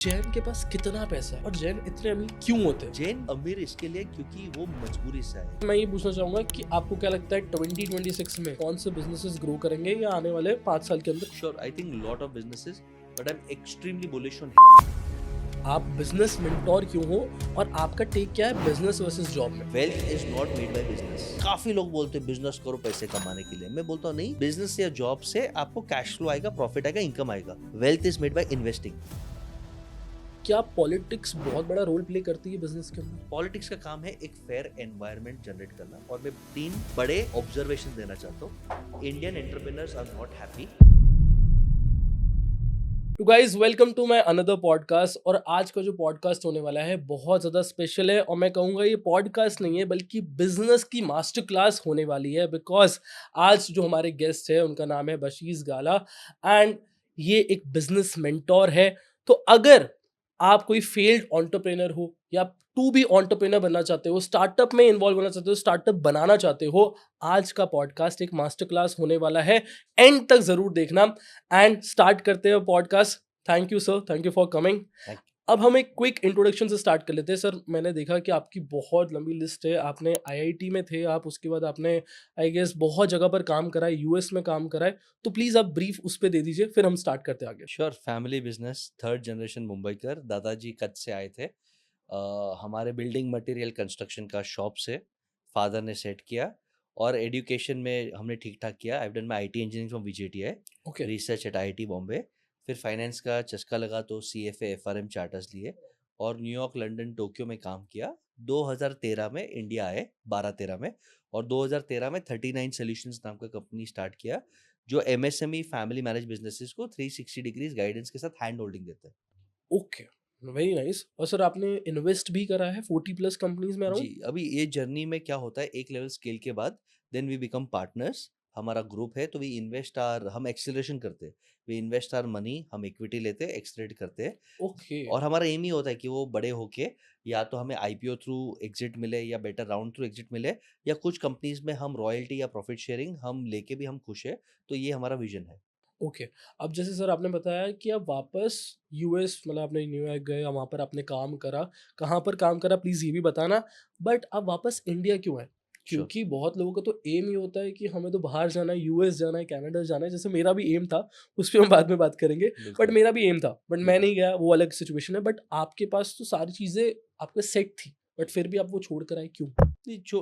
जैन के पास कितना पैसा है और जैन इतने अमीर क्यों होते हैं? जैन अमीर इसके लिए क्योंकि वो मजबूरी से आए। मैं ये पूछना चाहूंगा कि आपको क्या लगता है 2026 में कौन से बिजनेसेस ग्रो करेंगे या आने वाले 5 साल के अंदर? Sure, I think lot of businesses, but I am extremely bullish on. आप बिजनेस मेंटोर क्यों हो और आपका टेक क्या है बिजनेस वर्सेस जॉब में? Wealth is not made by business. काफी लोग बोलते हैं बिजनेस करो पैसे कमाने के लिए। मैं बोलता हूँ नहीं, बिजनेस या जॉब से आपको कैश फ्लो आएगा, प्रॉफिट आएगा, इनकम आएगा। Wealth is made by investing. क्या पॉलिटिक्स बहुत बड़ा रोल प्ले करती है बिजनेस के अंदर? पॉलिटिक्स का काम है एक फेयर एनवायरनमेंट जनरेट करना, और मैं 3 बड़े ऑब्जर्वेशन देना चाहता हूँ। Indian entrepreneurs are not happy. तो guys welcome to my another podcast. और आज का जो पॉडकास्ट होने वाला है बहुत ज़्यादा स्पेशल है और मैं कहूँगा ये पॉडकास्ट नहीं है बल्कि बिजनेस की मास्टर क्लास होने वाली है। बिकॉज आज जो हमारे गेस्ट है उनका नाम है बशीस गाला एंड ये एक बिजनेस मेंटोर है। तो अगर आप कोई फेल्ड एंटरप्रेन्योर हो या टू बी एंटरप्रेन्योर बनना चाहते हो, स्टार्टअप में इन्वॉल्व होना चाहते हो, स्टार्टअप बनाना चाहते हो, आज का पॉडकास्ट एक मास्टर क्लास होने वाला है। एंड तक जरूर देखना। एंड स्टार्ट करते हैं podcast. Thank you sir, thank you for coming. Thank अब हम एक क्विक इंट्रोडक्शन से स्टार्ट कर लेते हैं। सर मैंने देखा कि आपकी बहुत लंबी लिस्ट है। आपने आईआईटी में थे आप, उसके बाद आपने आई गेस बहुत जगह पर काम करा है, यूएस में काम करा है। तो प्लीज आप ब्रीफ उस पर दे दीजिए, फिर हम स्टार्ट करते हैं आगे। Sure. Family business, third generation Mumbaikar. दादाजी कच्छ से आए थे। हमारे बिल्डिंग मटेरियल कंस्ट्रक्शन का शॉप से फादर ने सेट किया, और एजुकेशन में हमने ठीक ठाक किया। I have done my IT engineering from VJTI, okay. Research eight IIT Bombay. फिर फाइनेंस का चस्का लगा तो सीएफए एफआरएम चार्टर्स लिए, और न्यूयॉर्क, लंदन, टोक्यो में काम किया। 2013 में इंडिया आए, 12-13 में, और 2013 में 39 सॉल्यूशंस नाम का कंपनी स्टार्ट किया, जो एमएसएमई फैमिली मैनेज बिजनेसेस को 360 डिग्रीज गाइडेंस के साथ हैंड होल्डिंग देता है। Okay, very nice. और सर आपने इन्वेस्ट भी करा है 40 प्लस कंपनीज में जी, अराउंड? अभी ये जर्नी में क्या होता है, एक लेवल स्केल के बाद देन वी बिकम पार्टनर्स। हमारा ग्रुप है तो वी इन्वेस्ट आर, हम एक्सेलरेशन करते हैं, वी इन्वेस्ट आर मनी, हम इक्विटी लेते हैं, एक्सलेरेट करते हैं। ओके। और हमारा एम ही होता है कि वो बड़े होके या तो हमें आईपीओ थ्रू एग्जिट मिले या बेटर राउंड थ्रू एग्जिट मिले, या कुछ कंपनीज में हम रॉयल्टी या प्रॉफिट शेयरिंग हम लेके भी हम खुश है। तो ये हमारा विजन है। ओके। अब जैसे सर आपने बताया कि आप वापस यूएस मतलब आपने न्यूयॉर्क गए, वहाँ पर आपने काम करा। कहाँ पर काम करा प्लीज़ ये भी बताना। बट अब वापस इंडिया क्यों आए? श्योर। क्योंकि बहुत लोगों का तो एम ही होता है कि हमें तो बाहर जाना है, यूएस जाना है, कनाडा जाना है। जैसे मेरा भी एम था, उस पे हम बाद में बात करेंगे। बट बिल्कुल। मेरा भी एम था, बट मैं बिल्कुल। नहीं गया, वो अलग सिचुएशन है। बट आपके पास तो सारी चीज़ें आपके सेट थी, बट फिर भी आप वो छोड़ कर आए क्यों? नहीं, जो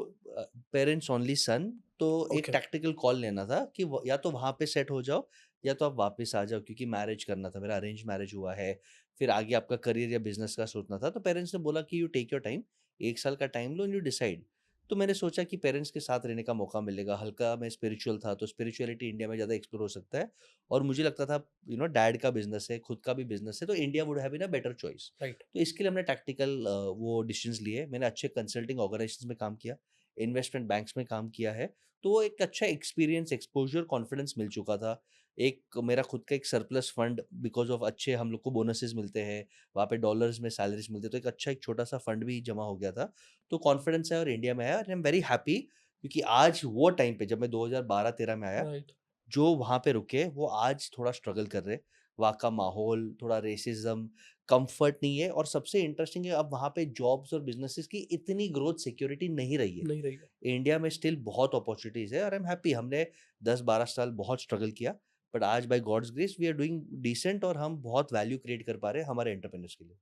पेरेंट्स ओनली सन, तो एक ओके। टैक्टिकल कॉल लेना था कि या तो वहाँ पे सेट हो जाओ या तो आप वापस आ जाओ, क्योंकि मैरिज करना था, मेरा अरेंज मैरिज हुआ है। फिर आगे आपका करियर या बिजनेस का सोचना था, तो पेरेंट्स ने बोला कि यू टेक योर टाइम, 1 साल का time low and you decide. तो मैंने सोचा कि पेरेंट्स के साथ रहने का मौका मिलेगा। हल्का मैं स्पिरिचुअल था, तो स्पिरिचुअलिटी इंडिया में ज़्यादा एक्सप्लोर हो सकता है। और मुझे लगता था डैड का बिजनेस है, खुद का भी बिजनेस है, तो India would have been a better choice. Right. तो इसके लिए हमने टैक्टिकल वो डिसीजंस लिए। मैंने अच्छे कंसल्टिंग ऑर्गेनाइजेशंस में काम किया, इन्वेस्टमेंट बैंक्स में काम किया है। तो वो एक अच्छा एक्सपीरियंस, एक्सपोज़र, कॉन्फिडेंस मिल चुका था। एक मेरा खुद का एक सरप्लस फंड, बिकॉज़ ऑफ अच्छे हम लोग को बोनसेस मिलते हैं, वहाँ पे डॉलर्स में सैलरीज़ मिलती है, तो एक अच्छा एक छोटा-सा फंड भी जमा हो गया था। तो कॉन्फिडेंस है और इंडिया में आया, और आई एम वेरी हैप्पी, क्योंकि आज वो टाइम पे जब मैं 2012-13 में आया, राइट। जो वहाँ पे रुके वो आज थोड़ा स्ट्रगल कर रहे हैं। वहाँ का माहौल, थोड़ा रेसिज़्म, कम्फ़र्ट नहीं है, और सबसे इंटरेस्टिंग है अब वहाँ पे जॉब्स और बिज़नेसेस की इतनी ग्रोथ सिक्योरिटी नहीं रही है। नहीं रहेगा। इंडिया में स्टिल बहुत अपॉर्च्युनिटीज़ है, और आई एम हैप्पी। हमने 10-12 साल बहुत स्ट्रगल किया, बट आज by God's grace we are doing decent, और हम बहुत वैल्यू क्रिएट कर पा रहे हैं हमारे एंटरप्रेन्योर्स के लिए।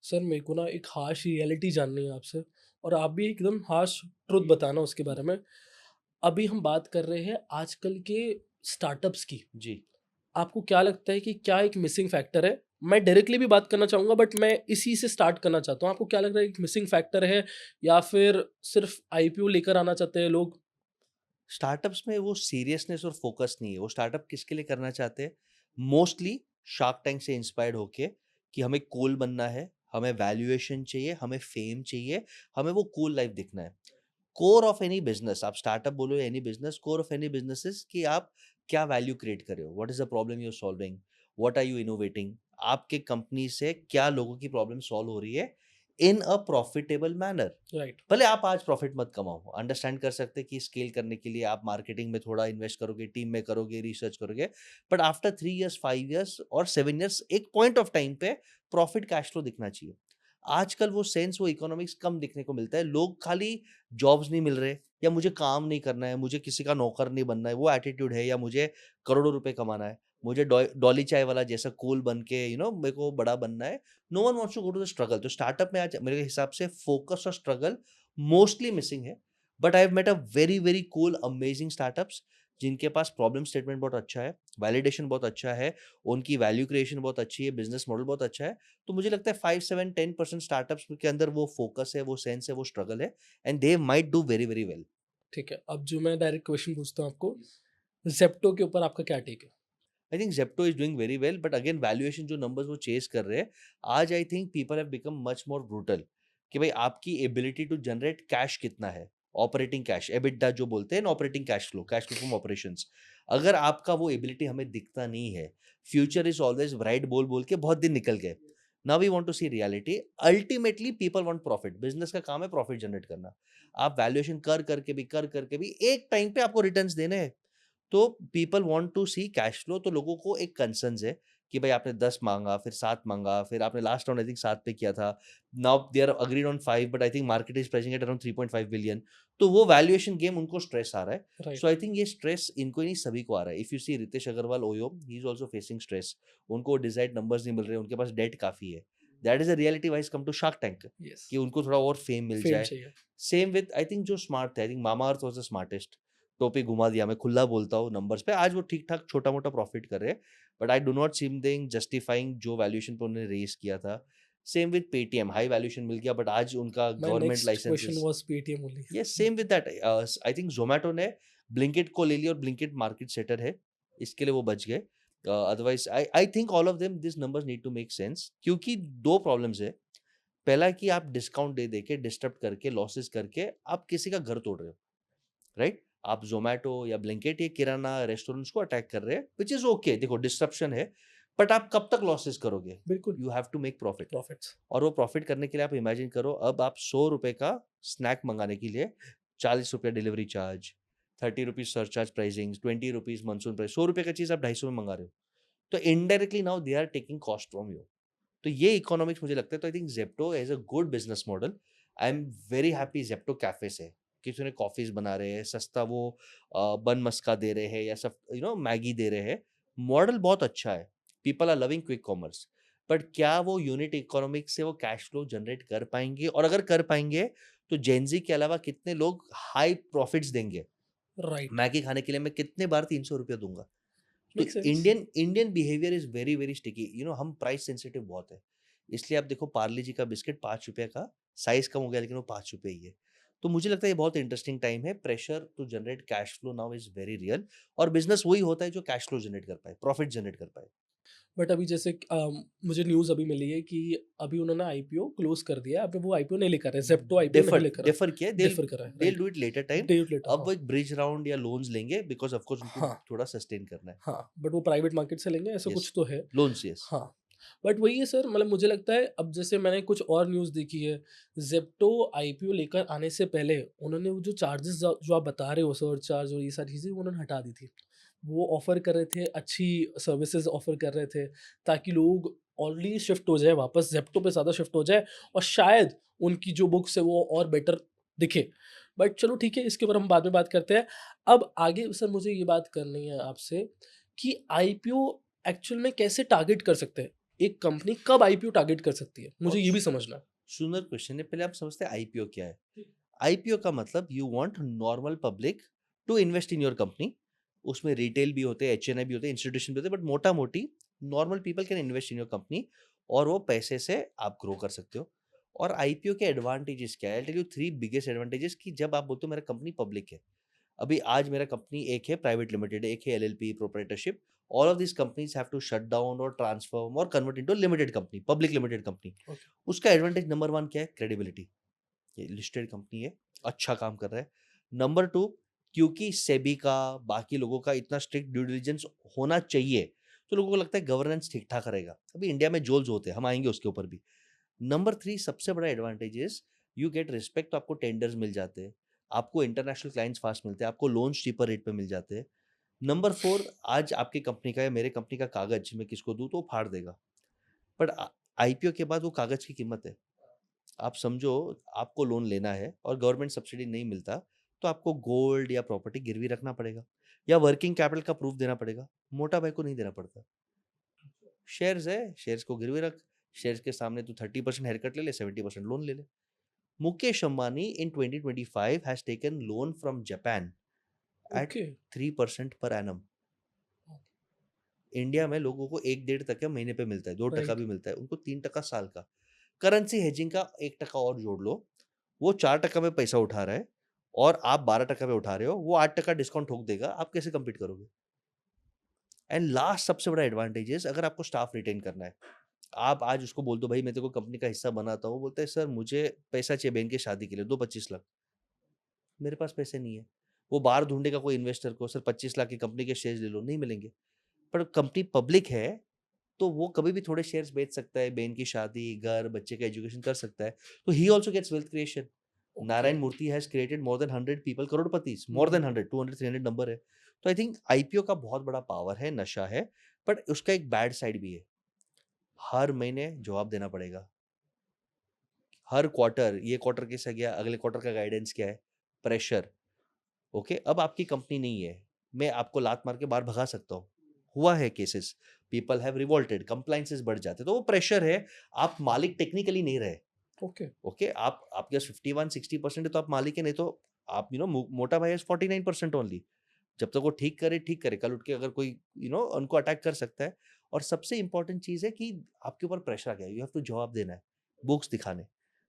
सर मेरे को ना एक हार्श रियलिटी जाननी है आपसे, और आप भी एकदम हार्श ट्रुथ बताना उसके बारे में। अभी हम बात कर रहे हैं आजकल के स्टार्टअप्स की। जी। आपको क्या लगता है कि क्या एक मिसिंग फैक्टर है? मैं डायरेक्टली भी बात करना चाहूँगा बट मैं इसी से स्टार्ट करना चाहता हूँ। आपको क्या लग रहा है एक मिसिंग फैक्टर है या फिर सिर्फ़ आईपीओ लेकर आना चाहते हैं लोग? स्टार्टअप्स में वो सीरियसनेस और फोकस नहीं है। वो स्टार्टअप किसके लिए करना चाहते हैं? मोस्टली शार्क टैंक से इंस्पायर्ड होके, कि हमें कूल बनना है, हमें वैल्यूएशन चाहिए, हमें फेम चाहिए, हमें वो कूल लाइफ दिखना है। कोर ऑफ एनी बिजनेस, आप स्टार्टअप बोलो या any business, core of any business is कि आप क्या वैल्यू क्रिएट कर रहे हो, what is the problem you are solving, what are you innovating, आपके कंपनी से क्या लोगों की प्रॉब्लम सॉल्व हो रही है। In a profitable manner. Right. भले आप आज प्रॉफिट मत कमाओ, अंडरस्टैंड कर सकते हैं कि स्केल करने के लिए आप मार्केटिंग में थोड़ा इन्वेस्ट करोगे, टीम में करोगे, रिसर्च करोगे, बट आफ्टर 3 इयर्स, 5 इयर्स और 7 इयर्स एक पॉइंट ऑफ टाइम पे प्रॉफिट कैश फ्लो दिखना चाहिए। आजकल वो सेंस, वो इकोनॉमिक्स कम दिखने को मिलता है। लोग खाली जॉब्स नहीं मिल रहे, या मुझे काम नहीं करना है, मुझे किसी का नौकर नहीं बनना है, वो एटीट्यूड है, या मुझे करोड़ों रुपए कमाना है, मुझे डॉली चाय वाला जैसा कूल बन के मेरे को बड़ा बनना है। No one wants to go to the struggle. तो स्टार्टअप में आज मेरे हिसाब से फोकस और स्ट्रगल मोस्टली मिसिंग है। But I have met a very very cool amazing startups जिनके पास प्रॉब्लम स्टेटमेंट बहुत अच्छा है, वैलिडेशन बहुत अच्छा है, उनकी वैल्यू क्रिएशन बहुत अच्छी है, बिजनेस मॉडल बहुत अच्छा है। तो मुझे लगता है 5, 7, 10% स्टार्टअप्स के अंदर वो फोकस है, वो सेंस है, वो स्ट्रगल है, and they might do very very well. ठीक है, अब जो मैं डायरेक्ट क्वेश्चन पूछता हूँ आपको, ज़ेप्टो के ऊपर आपका क्या टेक है? I think Zepto is doing very well, but again valuation जो नंबर्स वो चेज कर रहे हैं, आज आई think people have become much more brutal कि भाई आपकी एबिलिटी टू जनरेट कैश कितना है, ऑपरेटिंग कैश, एबिटा जो बोलते हैं, operating cash flow from operations. अगर आपका वो एबिलिटी हमें दिखता नहीं है, फ्यूचर इज ऑलवेज ब्राइट बोल बोल के बहुत दिन निकल गए। Now we want to see reality. Ultimately people want profit, business का काम है प्रॉफिट जनरेट करना। आप वैल्यूएशन कर करके भी एक टाइम पे आपको रिटर्न्स देने हैं। तो people want to see cash flow. तो लोगों को एक कंसर्न्स है कि भाई आपने 10 मांगा, फिर 7 मांगा, फिर आपने लास्ट राउंड आई थिंक 7 पे किया था। Now they are agreed on 5, but I think market is pricing at around 3.5 billion. तो वो वैल्यूएशन गेम उनको स्ट्रेस आ रहा है। So right. आई थिंक ये स्ट्रेस इनको ही नहीं, सभी को आ रहा है। If you see Ritesh Agarwal OYO, he is also facing stress. उनको डिजायर्ड नंबर्स नहीं मिल रहे, उनके पास डेट काफी है। That is a reality wise come to shark tank, yes. कि उनको थोड़ा और फेम मिल फेम जाए। चाहिए। सेम विद आई थिंक जो स्मार्ट थे, I think Mamaearth was the smartest. टोपी घुमा दिया, मैं खुला बोलता हूँ नंबर्स पे, आज वो ठीक ठाक छोटा मोटा प्रॉफिट कर रहे हैं। But I do not see them justifying जो वैल्यूएशन पे उन्होंने रेस किया था। Same with Paytm, high valuation मिल गया, बट आज उनका my government next question licenses. Was Paytm only. Yes, same with that. I think Zomato ने ब्लिंकिट को ले लिया, और ब्लिंकिट मार्केट सेटर है, इसके लिए वो बच गए। Otherwise I I think all of them this numbers need to make sense, क्योंकि दो प्रॉब्लम्स है। पहला कि आप डिस्काउंट दे दे के, डिस्टर्ब करके, लॉसेस करके आप किसी का घर तोड़ रहे हो, राइट? आप ज़ोमैटो या ब्लिंकिट, ये किराना रेस्टोरेंट्स को अटैक कर रहे हैं, व्हिच इज़ ओके। देखो डिस्ट्रप्शन है, बट आप कब तक लॉसेस करोगे? बिल्कुल। You have to make profit. Profits. और वो प्रॉफिट करने के लिए आप इमेजिन करो, अब आप ₹100 का स्नैक मंगाने के लिए ₹40 delivery charge, ₹30 surcharge pricing, ₹20 monsoon price, ₹100 का चीज़ आप 250 में मंगा रहे हो। तो indirectly now they are taking cost from you. तो ये इकोनॉमिक्स मुझे लगता है। तो I think Zepto is a good business model. I am very happy Zepto cafe से, कि उसने कॉफ़ीज़ बना रहे हैं, सस्ता वो बन मस्का दे रहे हैं, या सब मैगी दे रहे हैं। मॉडल बहुत अच्छा है। People are loving quick commerce. But क्या वो यूनिट इकोनॉमिक्स से वो कैश फ्लो जनरेट कर पाएँगे? और अगर कर पाएँगे, तो जेन ज़ी के अलावा कितने लोग हाई प्रॉफिट्स देंगे? राइट। मैगी खाने के लिए मैं कितने बार ₹300 दूँगा? तो make sense. Indian Indian behaviour is very very sticky. हम प्राइस सेंसिटिव बहुत है। इसलिए आप देखो पार्ले जी का बिस्किट ₹5 का, साइज कम हो गया लेकिन वो ₹5 ही है। तो मुझे लगता है ये बहुत इंटरेस्टिंग टाइम है। Pressure to generate cash flow now is very real. और बिजनेस वही होता है जो कैश फ्लो जनरेट कर पाए, प्रॉफिट जनरेट कर पाए। बट अभी जैसे मुझे न्यूज़ अभी मिली है कि अभी उन्होंने आईपीओ क्लोज़ कर दिया है, अभी वो आईपीओ नहीं लेकर है, ज़ेप्टो आईपीओ नहीं डेफर लेकर है, डेफर किया, डिफ़र कर रहा है, they'll right. Do it later time. Day letter, अब हाँ। वो एक ब्रिज राउंड या लोन्स लेंगे, बिकॉज ऑफ कोर्स उनको हाँ, थोड़ा सस्टेन करना है। हाँ, बट वो प्राइवेट मार्केट से लेंगे, ऐसा यस, कुछ तो है। Loans, yes. हाँ, बट वही है सर, मतलब मुझे लगता है अब जैसे मैंने कुछ और न्यूज़ देखी है, ज़ेप्टो आईपीओ लेकर आने से पहले उन्होंने वो जो चार्जेज़ जो आप बता रहे हो, सरचार्ज और ये सारी चीज़ें, वो उन्होंने हटा दी थी। वो ऑफ़र कर रहे थे, अच्छी सर्विसेज़ ऑफ़र कर रहे थे, ताकि लोग ऑलरेडी शिफ्ट हो जाएँ वापस ज़ेप्टो पे ज़्यादा शिफ्ट हो जाएँ, और शायद उनकी जो बुक्स है वो और बेटर दिखे। बट चलो ठीक है, इसके ऊपर हम बाद में बात करते हैं। अब आगे सर मुझे ये बात करनी है आपसे कि आईपीओ एक्चुअल में कैसे टारगेट कर सकते हैं? एक कंपनी कब आईपीओ टारगेट कर सकती है? मुझे बहुत ये भी समझना है। सुंदर क्वेश्चन है। पहले आप समझते हैं आईपीओ क्या है। आईपीओ का मतलब you want normal public to invest in your company. उसमें रिटेल भी होते हैं, एचएनआई भी होते हैं, इंस्टीट्यूशन भी होते हैं, बट मोटा मोटी normal people can invest in your company, और वो पैसे से आप ग्रो कर सकते हो। और आईपीओ के एडवांटेजेस क्या है? Tell you three biggest advantages. कि जब आप बोलते हो मेरा कंपनी पब्लिक है, अभी आज मेरा कंपनी एक है प्राइवेट लिमिटेड, एक है LLP proprietorship. All of this companies have to shut down और ट्रांसफॉर्म और convert into limited company, public limited company. Okay. उसका एडवांटेज नंबर 1 क्या है? क्रेडिबिलिटी। ये लिस्टेड कंपनी है, अच्छा काम कर रहा है। नंबर 2, क्योंकि सेबी का, बाकी लोगों का इतना स्ट्रिक्ट ड्यू डिलिजेंस होना चाहिए, तो लोगों को लगता है गवर्नेंस ठीक-ठाक रहेगा। अभी इंडिया में जोल्स होते हैं, हम आएँगे उसके ऊपर भी। नंबर 3 सबसे बड़ा advantage is you get respect, तो आपको टेंडर्स मिल जाते हैं, आपको इंटरनेशनल क्लाइंट्स फास्ट मिलते हैं, आपको लोन्स चीपर रेट पे मिल जाते हैं। नंबर 4, आज आपकी कंपनी का या मेरे कंपनी का कागज मैं किसको दूँ तो वो फाड़ देगा, बट आईपीओ के बाद वो कागज की कीमत है। आप समझो, आपको लोन लेना है और गवर्नमेंट सब्सिडी नहीं मिलता, तो आपको गोल्ड या प्रॉपर्टी गिरवी रखना पड़ेगा या वर्किंग कैपिटल का प्रूफ देना पड़ेगा। मोटा भाई को नहीं देना पड़ता। शेयर्स है, शेयर्स को गिरवी रख, शेयर्स के सामने तू 30% हेयरकट ले ले, 70% लोन ले ले। Mukesh Ambani in 2025 has taken loan from Japan at okay. 3% per annum. India में लोगों को 1-1.5% महीने पे मिलता है, 2% राइट। भी मिलता है, उनको 3% साल का। करेंसी हेजिंग का 1% और जोड़ लो, वो 4% में पैसा उठा रहा है और आप 12% में उठा रहे हो, वो 8% डिस्काउंट ठोक देगा, आप कैसे कम्पीट करोगे? एंड लास्ट सबसे बड़ा एडवांटेज अगर आपको स्टाफ रिटेन करना है, आप आज उसको बोल दो भाई मैं तेरे को कंपनी का हिस्सा बनाता हूँ, बोलता है सर मुझे पैसा चाहिए बहन की शादी के लिए, दो 25 लाख। मेरे पास पैसे नहीं है। वो बाहर ढूंढेगा कोई इन्वेस्टर को, सर 25 लाख की कंपनी के शेयर ले लो, नहीं मिलेंगे। पर कंपनी पब्लिक है तो वो कभी भी थोड़े शेयर्स बेच सकता है, बहन की शादी, घर, बच्चे का एजुकेशन कर सकता है। तो ही also gets wealth creation. Okay. Narayana Murthy has created more than 100 people, करोड़पति, मोर देन हम्म। 100, 200, 300 नंबर है। तो आई थिंक आईपीओ का बहुत बड़ा पावर है, नशा है, बट उसका एक बैड साइड भी है। हर महीने जवाब देना पड़ेगा, हर क्वार्टर, ये क्वार्टर कैसा गया, अगले क्वार्टर का गाइडेंस क्या है, प्रेशर। ओके, अब आपकी कंपनी नहीं है, मैं आपको लात मार के बाहर भगा सकता हूँ, हुआ है cases, people have revolted, compliances बढ़ जाते, तो वो प्रेशर है। आप मालिक टेक्निकली नहीं रहे। ओके। ओके, आप आपके पास 51-60% है तो आप मालिक है, नहीं तो आप मोटा भाई 49% ओनली। जब तक वो ठीक करे, कल उठ के अगर कोई उनको अटैक कर सकता है। और सबसे इंपॉर्टेंट चीज है कि आपके ऊपर प्रेशर आ गया, यू हैव टू जवाब देना है, बुक्स दिखाने।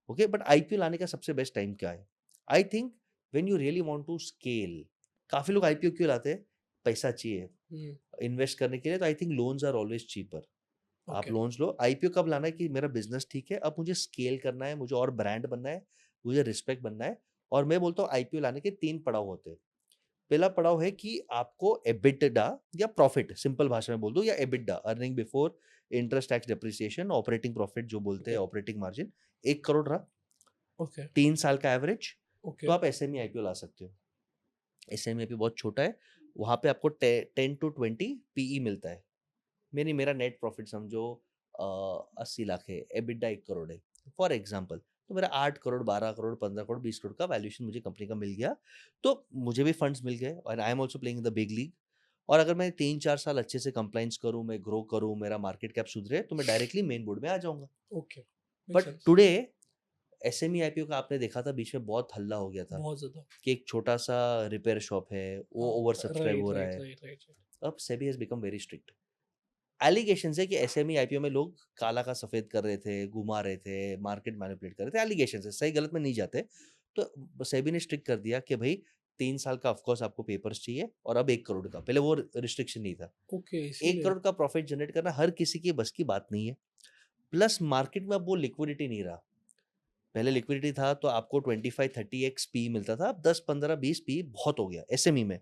ओके, बट आईपीओ लाने का सबसे बेस्ट टाइम क्या है? I think when you really want to scale. काफी लोग आईपीओ क्यों लाते हैं? पैसा चाहिए हम्म। इन्वेस्ट करने के लिए, तो I think loans are always cheaper. आप ओके। लोन्स लो। आईपीओ कब लाना है कि मेरा बिजनेस ठीक है, अब मुझे स्केल करना है, मुझे और ब्रांड बनना है, मुझे रिस्पेक्ट बनना है। और मैं बोलता हूँ आईपीओ लाने के 3 पड़ाव होते हैं। पहला पड़ाव है कि आपको एबिटडा या प्रॉफिट, सिंपल भाषा में बोल दो, या EBITDA, earning before interest tax depreciation, operating profit जो बोलते हैं, ओके। ऑपरेटिंग मार्जिन 1 करोड़ रहा, ओके। 3 साल का एवरेज, तो ओके। आप एसएमई आईपीओ ला सकते हो। एसएमई आईपीओ बहुत छोटा है, वहां पे आपको 10 to 20 पीई मिलता है। मेरा नेट प्रॉफिट समझो 80 लाख है, एबिटडा 1 करोड़ है फॉर एग्जाम्पल, तो मेरा 8 करोड़, 12 करोड़, 15 करोड़, 20 करोड़ का वैल्यूएशन मुझे कंपनी का मिल गया। तो मुझे भी फंड्स मिल गए और आई am also playing in the big league. और अगर मैं 3-4 साल अच्छे से कंप्लाइंस करूँ, मैं ग्रो करूँ, मेरा मार्केट कैप सुधरे, तो मैं डायरेक्टली मेन बोर्ड में आ जाऊंगा। Okay. Make but sense. Today SME IPO का आपने देखा था, बीच में बहुत हल्ला हो गया था बहुत ज्यादा। कि एक छोटा सा रिपेयर शॉप है, वो हाँ। ओवर सब्सक्राइब राइट हो रहा राइट है। Right right. अब SEBI has become very strict. Allegation है कि एसएमई आईपीओ में लोग काला का सफेद कर रहे थे, घुमा रहे थे, मार्केट मैनिपुलेट कर रहे थे, एलिगेशन है, सही गलत में नहीं जाते। तो सेबी ने स्ट्रिक्ट कर दिया कि भाई 3 साल का ऑफकोर्स आपको पेपर्स चाहिए, और अब 1 करोड़ का, पहले वो रिस्ट्रिक्शन नहीं था। ओके, एक इसीलिए। करोड़ का प्रॉफिट जनरेट करना हर किसी की बस की बात नहीं है। प्लस मार्केट में अब वो लिक्विडिटी नहीं रहा। पहले लिक्विडिटी था तो आपको 25-30x पी मिलता था, अब 10-15-20 पी बहुत हो गया एसएमई में।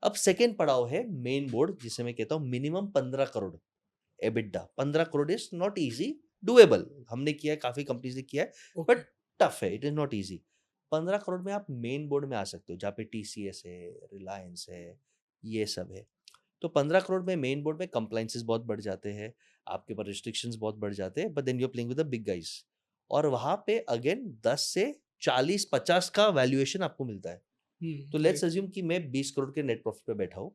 अब सेकेंड पड़ाव है मेन बोर्ड, जिसे मैं कहता हूँ minimum 15 crore EBITDA. 15 crore is not easy, doable, हमने किया है, काफी कंपनीज ने किया है, ओके। बट टफ है, it is not easy. 15 crore में आप मेन बोर्ड में आ सकते हो, जहाँ पे टीसीएस है, रिलायंस है, ये सब है। तो 15 करोड़ में मेन बोर्ड में कंप्लाइंसेस बहुत बढ़ जाते हैं, आपके ऊपर रिस्ट्रिक्शंस बहुत बढ़ जाते हैं, but then you are playing with the big guys. और वहां पे अगेन 10 से 40-50 का वैल्यूएशन आपको मिलता है। तो लेट्स राइट। अज्यूम कि मैं 20 करोड़ के नेट प्रॉफिट पे बैठा हूँ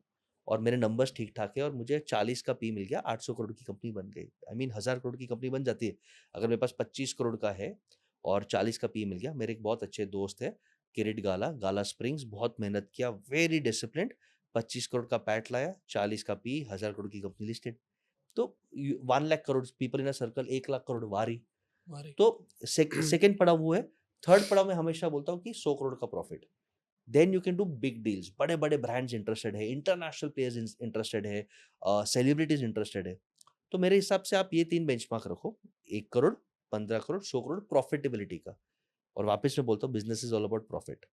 और मेरे नंबर्स ठीक ठाक है और मुझे 40 का पी मिल गया, 800 करोड़ की कंपनी बन गई। आई मीन 1000 करोड़ की कंपनी बन जाती है। अगर मेरे पास 25 करोड़ का है और 40 का पी मिल गया, मेरे एक बहुत अच्छे दोस्त है किरीट गाला, गाला स्प्रिंग्स, बहुत मेहनत किया, वेरी डिसिप्लिन, 25 करोड़ का पैट लाया, 40 का पी, 1000 करोड़ की कंपनी लिस्टेड। तो 1 lakh crore people in a circle, 1 lakh crore वारी। हमारे। तो सेकेंड पड़ा वो है। थर्ड पड़ा मैं हमेशा बोलता हूँ कि 100 करोड़ का profit, then you can do big deals, बड़े बड़े ब्रांड्स इंटरेस्टेड है, इंटरनेशनल प्लेयर्स इंटरेस्टेड है, सेलिब्रिटीज इंटरेस्टेड है। तो मेरे हिसाब से आप ये 3 बेंचमार्क रखो, 1 करोड़, 15 करोड़, 100 करोड़ प्रॉफिटेबिलिटी का। और वापस मैं बोलता हूँ business is all about profit.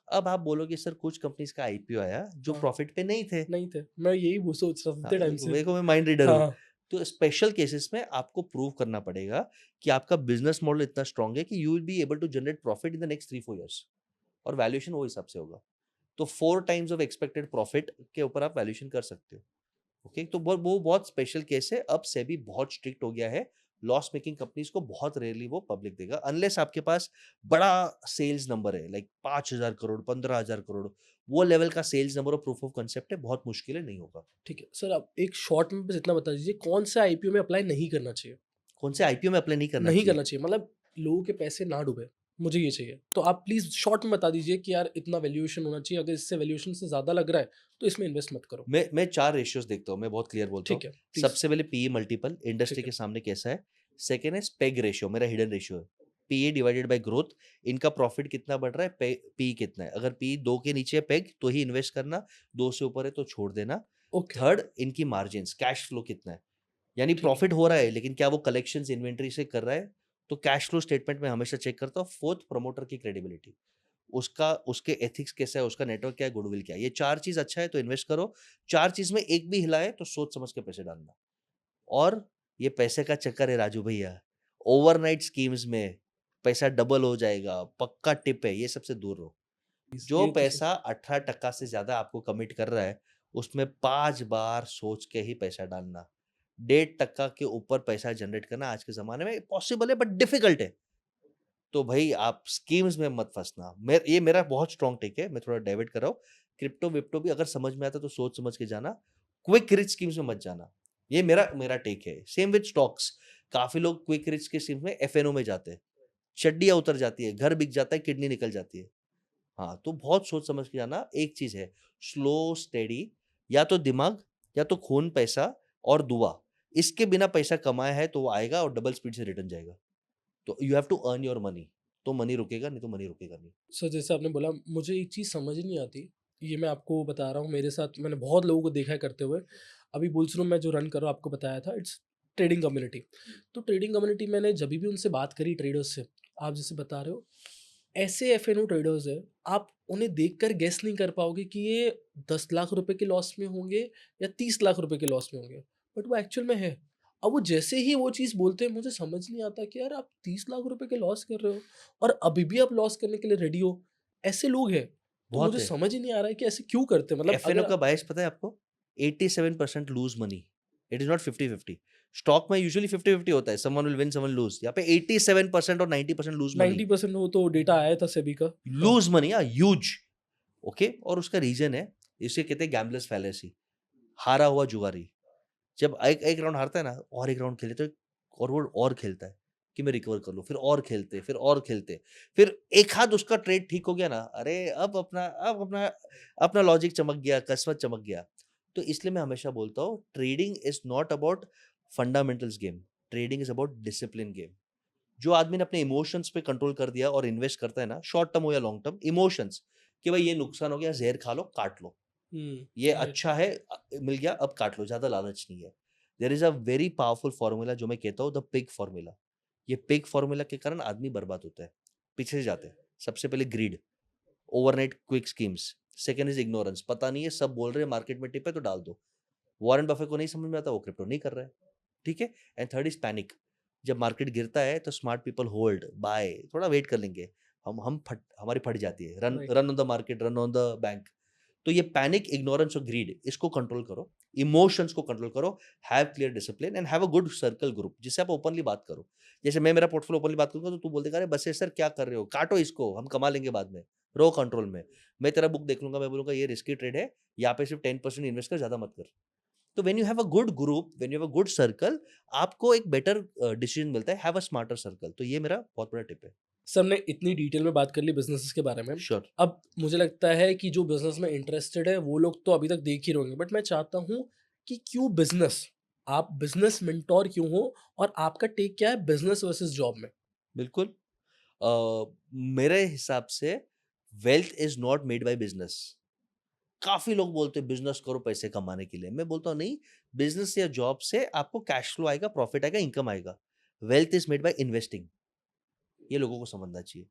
अब आप बोलोगे सर कुछ कंपनीज का आईपीओ आया जो हाँ। प्रॉफिट पे नहीं थे। नहीं थे, मैं यही वो सोच रहा था हाँ, इतने टाइम से। मेरे को, मैं माइंड रीडर हूँ। हाँ। तो स्पेशल केसेस में आपको प्रूव करना पड़ेगा कि आपका बिजनेस मॉडल इतना स्ट्रांग है कि you will be able to generate profit in the next 3-4 years, और वैल्यूएशन वो हिसाब से होगा। तो 4 times ऑफ एक्सपेक्टेड प्रॉफिट के ऊपर आप वैल्यूएशन कर सकते हो। ओके, तो वो बहुत स्पेशल केस है। अब सेबी बहुत स्ट्रिक्ट हो गया है। लॉस मेकिंग कंपनीज को बहुत रेयरली वो पब्लिक देगा, अनलेस आपके पास बड़ा सेल्स नंबर है, लाइक 5,000 करोड़, 15,000 करोड़, वो लेवल का सेल्स नंबर और प्रूफ ऑफ कंसेप्ट है, बहुत मुश्किल है, नहीं होगा। ठीक है। सर आप एक शॉर्ट में बस इतना बता दीजिए कौन सा आईपीओ में अप्लाई नहीं करना चाहिए? कौन से आईपीओ में अप्लाई नहीं करना नहीं चाहिए? करना चाहिए मतलब लोगों के पैसे ना डूबे, मुझे ये चाहिए। तो आप प्लीज़ शॉर्ट में बता दीजिए कि यार इतना वैल्यूएशन होना चाहिए, अगर इससे वैल्यूएशन से ज़्यादा लग रहा है, तो इसमें इन्वेस्ट मत करो। मैं 4 रेशियोज देखता हूँ, मैं बहुत क्लियर बोलता हूँ। ठीक है, प्लीज़। सबसे पहले पीई मल्टीपल इंडस्ट्री ठीक के है, सामने कैसा है। सेकंड है पेग रेशियो, मेरा हिडन रेशियो है। पीई डिवाइडेड बाय ग्रोथ, इनका प्रॉफिट कितना बढ़ रहा है, पीई कितना है। अगर पीई 2 के नीचे है पेग तो ही इन्वेस्ट करना, 2 से ऊपर है तो छोड़ देना। ओके, थर्ड, इनकी मार्जिन्स, कैश फ्लो कितना है, यानी ठीक है, प्रॉफिट हो रहा है लेकिन क्या वो कलेक्शंस इन्वेंटरी से कर रहा है, तो कैश फ्लो स्टेटमेंट में हमेशा चेक करता हूँ। फोर्थ, प्रमोटर की क्रेडिबिलिटी, उसका उसके एथिक्स कैसा है, उसका नेटवर्क क्या है, गुडविल क्या है। ये 4 चीज़ अच्छा है तो इन्वेस्ट करो, 4 चीज़ में एक भी हिला है तो सोच समझ के पैसे डालना। और ये पैसे का चक्कर है राजू भैया, ओवरनाइट स्कीम्स में पैसा डबल हो जाएगा, पक्का टिप है, ये सबसे दूर रहो। प्लीज़ जो ये तो सर। पैसा 18% से ज़्यादा आपको कमिट कर रहा है, उसमें 5 बार सोच के ही पैसा डालना। 1.5% के ऊपर पैसा जनरेट करना आज के ज़माने में पॉसिबल है बट डिफ़िकल्ट है। तो भई आप स्कीम्स में मत फँसना। ये मेरा बहुत स्ट्रॉन्ग टेक है, मैं थोड़ा डाइवर्ट कर रहा हूँ। क्रिप्टो-विप्टो भी अगर समझ में आता है तो सोच समझ के जाना, क्विक रिच स्कीम्स में मत जाना। ये मेरा मेरा टेक है। सेम विथ स्टॉक्स, काफ़ी लोग क्विक रिच के स्कीम्स में एफएनओ में जाते हैं। चड्डियाँ उतर जाती है, घर बिक जाता है, किडनी निकल जाती है। हाँ, तो बहुत सोच समझ के जाना। एक चीज़ है, स्लो स्टेडी, या तो दिमाग या तो खून, पैसा और दुआ। इसके बिना पैसा कमाया है तो वो आएगा और डबल स्पीड से रिटर्न जाएगा। तो you have to earn your money, तो मनी रुकेगा, नहीं तो मनी रुकेगा नहीं। सर जैसे आपने बोला मुझे एक चीज़ समझ नहीं आती, ये मैं आपको बता रहा हूँ मेरे साथ मैंने बहुत लोगों को देखा है करते हुए। अभी बुल्स मैं जो रन कर रहा हूँ आपको बताया था इट्स ट्रेडिंग कम्युनिटी। तो ट्रेडिंग कम्युनिटी मैंने जभी भी उनसे बात करी ट्रेडर्स से, आप जैसे बता रहे हो, ऐसे एफएनओ ट्रेडर्स हैं, आप उन्हें देखकर गेस नहीं कर पाओगे कि ये 10 लाख रुपए के लॉस में होंगे या 30 लाख रुपए के लॉस में होंगे, बट वो एक्चुअल में है। अब वो जैसे ही वो चीज़ बोलते हैं मुझे समझ नहीं आता कि यार आप 30 लाख रुपए के लॉस कर रहे हो और अभी भी आप लॉस करने के लिए रेडी हो। ऐसे लोग हैं, तो बहुत मुझे है। समझ ही नहीं आ रहा है कि ऐसे क्यों करते हैं? मतलब एफएनओ अगर का बायस पता है आपको? 87% lose money. It is not 50-50। Stock में यूजुअली 50-50 होता है, someone will win, someone lose. यहाँ पे 87% और 90% लूज़ मनी। 90% वो तो डेटा आया था सेबी का। हाँ, लूज़ मनी, हाँ, ह्यूज। ओके, और उसका रीज़न है, इसे कहते हैं गैम्बलर्स फैलेसी, हारा हुआ जुगारी। जब एक एक राउंड हारता है ना, और एक राउंड खेले तो और वो और खेलता है कि मैं रिकवर कर लूँ, फिर और खेलते, फिर और खेलते। फिर एक हाथ उसका ट्रेड ठीक हो गया ना, अरे अब अपना अपना लॉजिक चमक गया, किस्मत चमक गया। तो इसलिए मैं हमेशा बोलता हूँ, trading is not about fundamentals game, trading is about discipline game. जो आदमी ने अपने इमोशंस पे कंट्रोल कर दिया और इन्वेस्ट करता है ना, शॉर्ट टर्म हो या लॉन्ग टर्म, इमोशंस कि भाई ये नुकसान हो गया, ज़हर खा लो, काट लो। ये राइट। अच्छा है, मिल गया अब काट लो, ज़्यादा लालच नहीं है। There is a very powerful formula जो मैं कहता हूँ, द पिग फॉर्मूला। ये पिग फॉर्मूला के कारण आदमी बर्बाद होता है, पीछे से जाते हैं। सबसे पहले greed, overnight quick schemes. Second is ignorance, पता नहीं है, सब बोल रहे हैं मार्केट में टिप है तो डाल दो। वॉरेन बफे को नहीं समझ में आता, वो क्रिप्टो नहीं कर रहा है, ठीक है? And third is panic. जब मार्केट गिरता है तो स्मार्ट पीपल होल्ड, बाय, थोड़ा वेट कर लेंगे। हम फट हमारी फट जाती है, run right. Run on the market, run on the bank. तो ये पैनिक, इग्नोरेंस और ग्रीड, इसको कंट्रोल करो, इमोशंस को कंट्रोल करो, have clear discipline and have a good circle group जिससे आप ओपनली बात करो। जैसे मैं मेरा पोर्टफोलियो ओपनली बात करूंगा तो तू बोल देगा, अरे बस है सर, क्या कर रहे हो, काटो इसको, हम कमा लेंगे बाद में, रहो कंट्रोल में। मैं तेरा बुक देख लूंगा, मैं बोलूंगा ये रिस्की ट्रेड है, यहाँ पे सिर्फ 10% इन्वेस्ट कर, ज्यादा मत कर। तो when you have a good group, when you have a good circle, आपको एक बेटर डिसीजन मिलता है। हैव अ स्मार्टर सर्कल, तो ये मेरा बहुत बड़ा टिप है। सर हमने इतनी डिटेल में बात कर ली बिज़नेसेस के बारे में। श्योर। अब मुझे लगता है कि जो बिज़नेस में इंटरेस्टेड है वो लोग तो अभी तक देख ही रहे होंगे, बट मैं चाहता हूँ कि क्यों बिज़नेस? आप बिज़नेस मेंटर क्यों हो और आपका टेक क्या है बिज़नेस वर्सेस जॉब में? बिल्कुल। मेरे हिसाब से wealth is not made by business. काफी लोग बोलते हैं बिजनेस करो पैसे कमाने के लिए, मैं बोलता हूँ नहीं। बिजनेस या जॉब से आपको कैश फ्लो आएगा, प्रॉफिट आएगा, इनकम आएगा। Wealth is made by investing, ये लोगों को समझना चाहिए।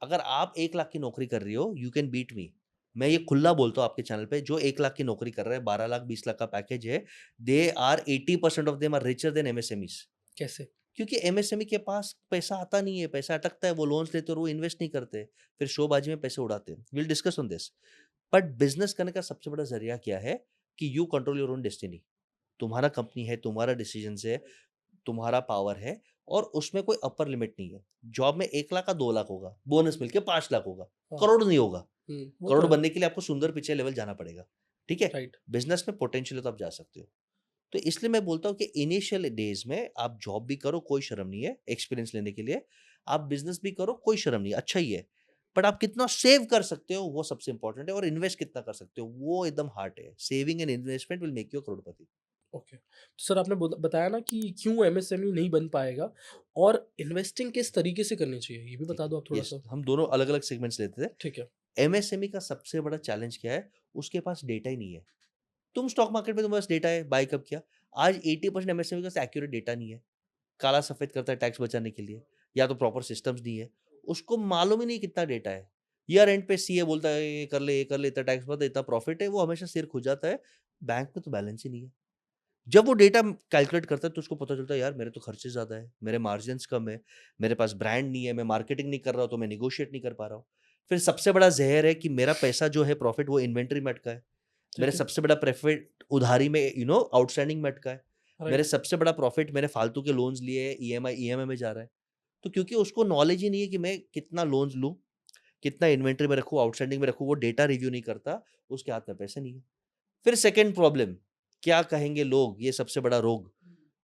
अगर आप 1 लाख की नौकरी कर रही हो, यू कैन बीट मी, मैं ये खुला बोलता हूँ आपके चैनल पे, जो 1 लाख की नौकरी कर रहे हैं, 12 लाख 20 लाख का पैकेज है, they are 80% of them are richer than MSMEs. कैसे? क्योंकि एमएसएमई के पास पैसा आता नहीं है, पैसा अटकता है, वो लोन्स लेते और वो इन्वेस्ट नहीं करते, फिर शोबाजी में पैसे उड़ाते हैं। We will discuss on this. But business करने का सबसे बड़ा ज़रिया क्या है कि you control your own destiny. तुम्हारा कंपनी है, तुम्हारा डिसीजंस है, तुम्हारा पावर है और उसमें कोई अपर लिमिट नहीं है। जॉब में 1 लाख का 2 लाख होगा, बोनस मिलके 5 लाख होगा, हाँ। करोड़ नहीं होगा। वो तो करोड़ है। बनने के लिए आपको सुंदर पिचाई लेवल जाना पड़ेगा, ठीक है? राइट। बिज़नेस में पोटेंशियल है तो आप जा सकते हो। तो इसलिए मैं बोलता हूँ कि इनिशियल डेज़ में आप जॉब भी करो, कोई शर्म नहीं है, एक्सपीरियंस लेने के लिए। आप बिज़नेस भी करो, कोई शर्म नहीं है, अच्छा ही है। बट आप कितना सेव कर सकते हो, वो सबसे इम्पोर्टेंट है और इन्वेस्ट कितना कर सकते हो, वो एकदम हार्ड है। Saving and investment will make you a Crorepati. Okay. तो सर आपने बताया ना कि क्यों एमएसएमई नहीं बन पाएगा और इन्वेस्टिंग किस तरीके से करनी चाहिए, ये भी ठीक बता दो आप है, यस, थोड़ा-सा? हम दोनों अलग-अलग सेगमेंट्स लेते थे। ठीक है। एमएसएमई का सबसे बड़ा चैलेंज क्या है? उसके पास डेटा ही नहीं है। तुम स्टॉक मार्केट में तुम्हारे पास डेटा है, बाय कब किया? आज 80% एमएसएमई के पास एक्यूरेट डेटा नहीं है। काला सफेद करता है टैक्स बचाने के लिए, या तो प्रॉपर सिस्टम्स नहीं है। उसको मालूम ही नहीं कितना डेटा है। ईयर एंड पे सीए बोलता है ये कर ले, इतना टैक्स भर दे, इतना प्रॉफिट है, वो हमेशा सिर खुजाता है। बैंक में तो बैलेंस ही नहीं है। जब वो डेटा कैलकुलेट करता है तो उसको पता चलता है, यार मेरे तो खर्चे ज़्यादा है, मेरे मार्जिन्स कम है, मेरे पास ब्रांड नहीं है, मैं मार्केटिंग नहीं कर रहा हूँ तो मैं नेगोशिएट नहीं कर पा रहा हूँ। फिर सबसे बड़ा ज़हर है कि मेरा पैसा जो है प्रॉफिट वो इन्वेंटरी में अटका है। मेरा ठीक है। सबसे बड़ा प्रॉफिट उधारी में आउटस्टैंडिंग में अटका है। मेरे राइट। सबसे बड़ा प्रॉफिट मैंने फालतू के लोन्स लिए हैं, ईएमआई में जा रहा है। तो क्योंकि उसको नॉलेज ही नहीं है कि मैं कितना लोन्स लूँ, कितना इन्वेंटरी में रखूँ, आउटस्टैंडिंग में रखूँ, वो डेटा रिव्यू नहीं करता, उसके हाथ में पैसे नहीं है। फिर सेकंड प्रॉब्लम, क्या कहेंगे लोग? ये सबसे बड़ा रोग।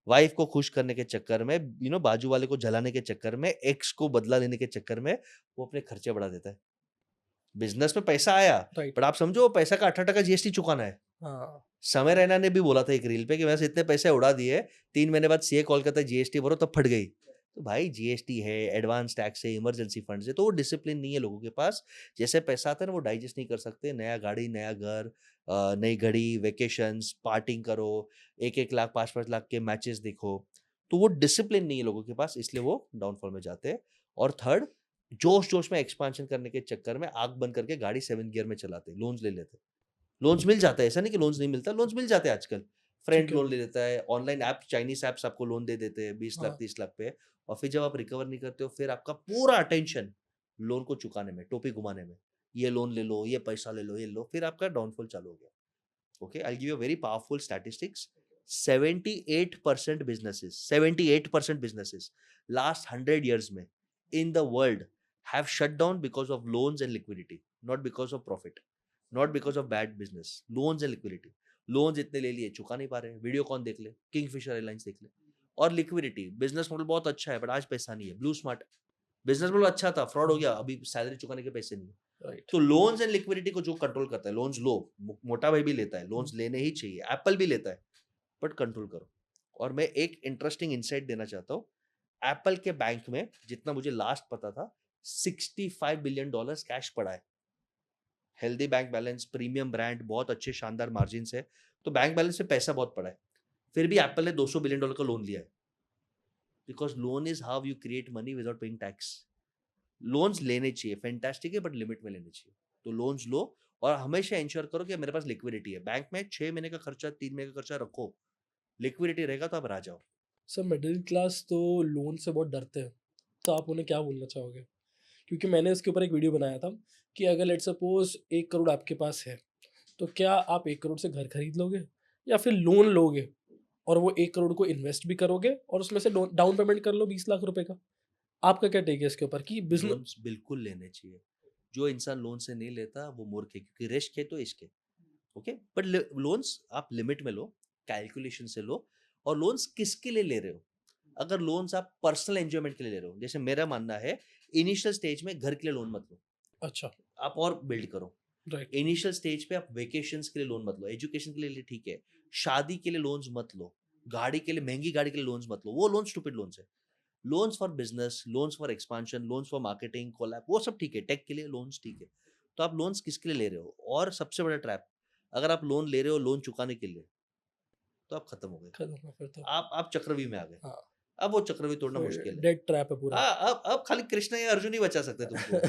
वाइफ को खुश करने के चक्कर में, बाजू वाले को जलाने के चक्कर में, एक्स को बदला लेने के चक्कर में, वो अपने खर्चे बढ़ा देता है। बिज़नेस में पैसा आया, राइट। बट आप समझो वो पैसा का 18% जीएसटी चुकाना है। हाँ। समय रैना ने भी बोला था एक रील पे कि वैसे इतने पैसे उड़ा दिए, 3 महीने बाद सीए कॉल करता है जीएसटी भरो, तब फट गई। तो भाई जीएसटी है, एडवांस टैक्स है, इमरजेंसी फंड्स है, तो वो डिसिप्लिन नहीं है लोगों के पास। जैसे पैसा आता है ना, वो डाइजेस्ट नहीं कर सकते। नया गाड़ी, नया घर, नई घड़ी, वेकेशंस, पार्टिंग करो, 1-1 लाख, 5-5 लाख के मैचेस देखो। तो वो डिसिप्लिन नहीं है लोगों के पास, इसलिए वो डाउनफॉल में जाते हैं। और थर्ड, जोश-जोश में एक्सपेंशन करने के चक्कर में आँख बंद करके गाड़ी 7th गियर में चलाते हैं, लोन्स ले लेते हैं। लोन्स मिल जाता है, ऐसा नहीं कि लोन्स नहीं मिलता, लोन्स मिल जाते हैं आजकल। फ्रेंड ठीक है। लोन ले लेता है, ऑनलाइन ऐप, चाइनीज़ ऐप्स आपको लोन दे देते हैं 20 लाख, हाँ। 30 लाख पे, और फिर जब आप रिकवर नहीं करते हो, फिर आपका पूरा अटेंशन लोन को चुकाने में, टोपी घुमाने में। ये लोन ले लो, ये पैसा ले लो, ये लो, फिर आपका डाउनफॉल चालू हो गया। Okay, I will give you a very powerful statistics. 78% businesses last 100 years में in the world have shut down because of loans and liquidity, not because of profit, not because of bad business, loans and liquidity. Loans इतने ले लिए, चुका नहीं पा रहे, वीडियोकॉन देख ले, किंगफिशर एयरलाइंस देख ले। और लिक्विडिटी, बिजनेस मॉडल बहुत अच्छा है बट आज पैसा नहीं है। ब्लू स्मार्ट, बिजनेस मॉडल अच्छा था, फ्रॉड हो गया, अभी सैलरी चुकाने के पैसे नहीं है। राइट। तो लोन्स एंड लिक्विडिटी को जो कंट्रोल करता है, लोन्स लो, मोटा भाई भी लेता है, हुँ। लोन्स लेने ही चाहिए, एप्पल भी लेता है, बट कंट्रोल करो। और मैं एक इंटरेस्टिंग इनसाइट देना चाहता हूँ। एप्पल के बैंक में, जितना मुझे लास्ट पता था, $65 बिलियन कैश पड़ा है। Healthy bank balance, premium brand, बहुत अच्छे शानदार मार्जिन है, तो बैंक बैलेंस में पैसा बहुत पड़ा है। फिर भी एप्पल ने $200 बिलियन का लोन लिया है, because loan is how you create money without paying tax. Loans लेने चाहिए, फैंटास्टिक है, बट लिमिट में लेने चाहिए। तो लोन्स लो और हमेशा इंश्योर करो कि मेरे पास लिक्विडिटी है। बैंक में 6 महीने का खर्चा, 3 महीने का खर्चा रखो, लिक्विडिटी रहेगा तो आप आ जाओ। सर मिडिल क्लास तो लोन से बहुत डरते हैं, तो आप उन्हें क्या बोलना चाहोगे? क्योंकि मैंने इसके ऊपर एक वीडियो बनाया था कि अगर लेट्स सपोज़ 1 करोड़ आपके पास है, तो क्या आप 1 करोड़ से घर खरीद लोगे? या फिर लोन लोगे और वो 1 करोड़ को इन्वेस्ट भी करोगे और उसमें से डाउन पेमेंट कर लो 20 लाख रुपए का? आपका क्या टेक है इसके ऊपर कि लोन्स बिल्कुल लेने चाहिए। जो इंसान लोन से नहीं लेता वो मूर्ख है, क्योंकि रिस्क है तो इश्क है। ओके, बट लोन्स आप लिमिट में लो, कैलकुलेशन से लो। और लोन्स किसके लिए ले रहे हो? अगर लोन्स आप पर्सनल एंजॉयमेंट के लिए ले रहे हो, जैसे मेरा मानना है, इनिशियल स्टेज में घर के लिए लोन मत लो, अच्छा। आप और बिल्ड करो। राइट। इनिशियल स्टेज पे आप वेकेशंस के लिए लोन मत लो, एजुकेशन के लिए ठीक है, शादी के लिए लोन्स मत लो, गाड़ी के लिए, महंगी गाड़ी के लिए लोन्स मत लो, वो लोन स्टूपिड लोन्स है। Loans for business, loans for expansion, loans for marketing, collab, वो सब ठीक है, टेक के लिए लोन्स ठीक है। तो आप लोन्स किसके लिए ले रहे हो? और सबसे बड़ा ट्रैप, अगर आप लोन ले रहे हो लोन चुकाने के लिए, तो आप खत्म हो गए। खत्म है फिर तो। आप चक्रव्यूह में आ गए। हाँ, अब वो चक्रव्यूह तोड़ना फिर मुश्किल है। डेट ट्रैप है पूरा। अब खाली कृष्ण या अर्जुन ही बचा सकते हैं तुमको।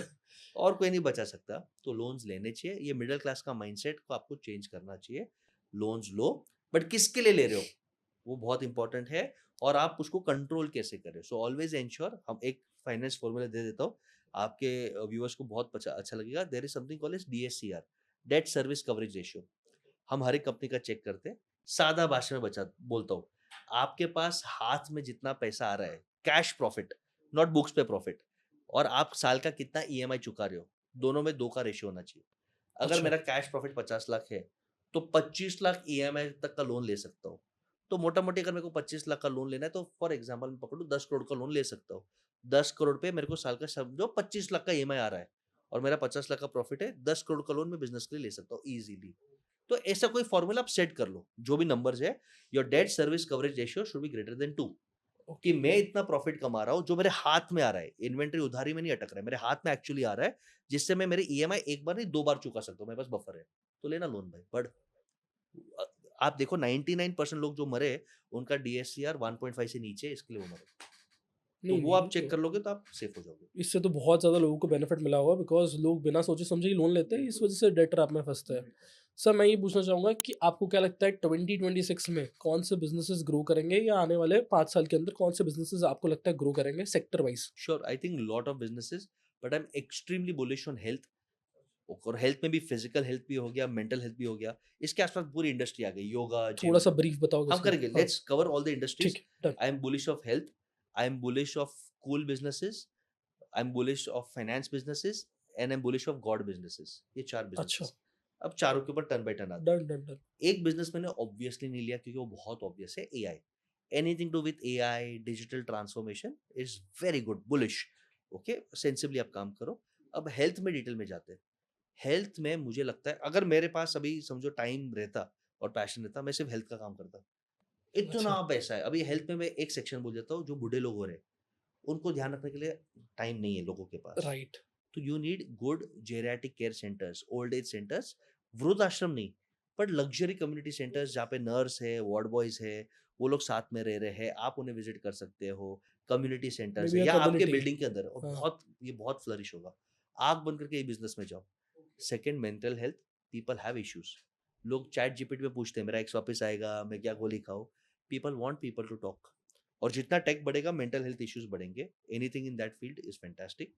और कोई नहीं बचा सकता, तो लोन्स लेने चाहिए। ये मिडिल क्लास का माइंडसेट को आपको चेंज करना चाहिए। लोन्स लो, बट किसके लिए ले रहे हो वो बहुत इंपॉर्टेंट है, और आप उसको कंट्रोल कैसे करें। सो ऑलवेज एंश्योर, हम एक फाइनेंस फॉर्मूला दे देता हूँ आपके व्यूअर्स को, बहुत अच्छा लगेगा। There is something called as DSCR, debt service coverage ratio. हम हर एक कंपनी का चेक करते हैं। सादा भाषा में बचा बोलता हूँ, आपके पास हाथ में जितना पैसा आ रहा है, कैश प्रॉफिट, नॉट बुक्स पे प्रॉफिट, और आप साल का कितना EMI चुका रहे हो, दोनों में 2 का रेशियो होना चाहिए। अगर अच्छा। मेरा कैश प्रॉफिट 50 लाख है, तो 25 लाख EMI तक का लोन ले सकता हूँ। तो मोटा-मोटी अगर मेरे को 25 लाख का लोन लेना है, तो फॉर एग्जांपल मैं पकड़ूँ 10 करोड़ का लोन ले सकता हूँ। 10 करोड़ पे मेरे को साल का समझो 25 लाख का EMI आ रहा है, और मेरा 50 लाख का प्रॉफिट है, 10 करोड़ का लोन मैं बिज़नेस के लिए ले सकता हूँ ईज़िली। तो ऐसा कोई फॉर्मूला आप सेट कर लो, जो भी नंबर्स है, your date service coverage ratio should be greater than 2, कि ओके। मैं इतना प्रॉफिट कमा रहा हूँ जो मेरे हाथ में आ रहा है, इन्वेंटरी उधारी में नहीं अटक रहा है, मेरे हाथ में एक्चुअली आ रहा है, जिससे मैं मेरे EMI एक बार नहीं 2 बार चुका सकता हूँ, मेरे पास बफर है। तो लेना लोन भाई, बढ़। अ, आप देखो 99% लोग जो मरे, उनका DSCR 1.5 से नीचे है, इसके लिए वो मरे। तो नहीं, वो नहीं, आप चेक कर लोगे तो आप सेफ हो जाओगे। इससे तो बहुत ज़्यादा लोगों को बेनिफिट मिला होगा बिकॉज़ लोग बिना सोचे समझे ही लोन लेते हैं, इस वज़ह से डेट ट्रैप में फँसते हैं। सर मैं ये पूछना चाहूँगा कि आपको क्या लगता है 2026 में कौन से बिज़नेसेस ग्रो करेंगे या आने वाले 5 साल के अंदर कौन से बिज़नेसेस आपको लगता है ग्रो करेंगे sector wise? Sure, I think lot of businesses, but I am extremely bullish on health. और हेल्थ में भी फिजिकल हेल्थ भी हो गया, मेंटल हेल्थ भी हो गया। इसके आसपास पूरी इंडस्ट्री आ गई, योगा, जिम। थोड़ा-सा ब्रीफ बताओगे हम इसमें? करेंगे, हाँ, लेट्स कवर ऑल द ठीक इंडस्ट्रीज। है, done. I am bullish of health, I am bullish of cool businesses, I am bullish of finance businesses, and I am bullish of God businesses. ये 4 अच्छा, businesses. अब चारों के ऊपर turn by turn आते हैं। Done, done, done. एक business मैंने ऑब्वियसली नहीं लिया क्योंकि वो बहुत ऑब्वियस है, AI. Anything to with AI, digital transformation is very good, bullish. Okay, sensibly आप काम करो। अब हेल्थ में डिटेल में जाते हैं। हेल्थ में मुझे लगता है, अगर मेरे पास अभी समझो टाइम रहता और पैशन रहता, मैं सिर्फ हेल्थ का काम करता। अच्छा, इतना पैसा है अभी हेल्थ में। मैं एक सेक्शन बोल देता हूँ, जो बूढ़े लोग हो रहे हैं, उनको ध्यान रखने के लिए टाइम नहीं है लोगों के पास। राइट। तो you need good geriatric care centres, old age centres, वृद्धाश्रम नहीं, पर लग्जरी कम्युनिटी सेंटर्स जहाँ पे नर्स है, वार्ड बॉयज है, वो लोग साथ में रह रहे हैं, आप उन्हें विजिट कर सकते हो। कम्युनिटी मे सेंटर्स बी है, अ या आपके कम्युनिटी। बिल्डिंग के अंदर, और हाँ, बहुत ये बहुत फ्लरिश होगा। आग बंद करके ये बिजनेस में जाओ। Second, mental health. People have issues. लोग चैट जीपीटी पे पूछते हैं, मेरा एक्स वापस आएगा, मैं क्या गोली खाऊं। People want people to talk. और जितना टेक बढ़ेगा, मेंटल हेल्थ इश्यूज बढ़ेंगे। Anything in that field is fantastic.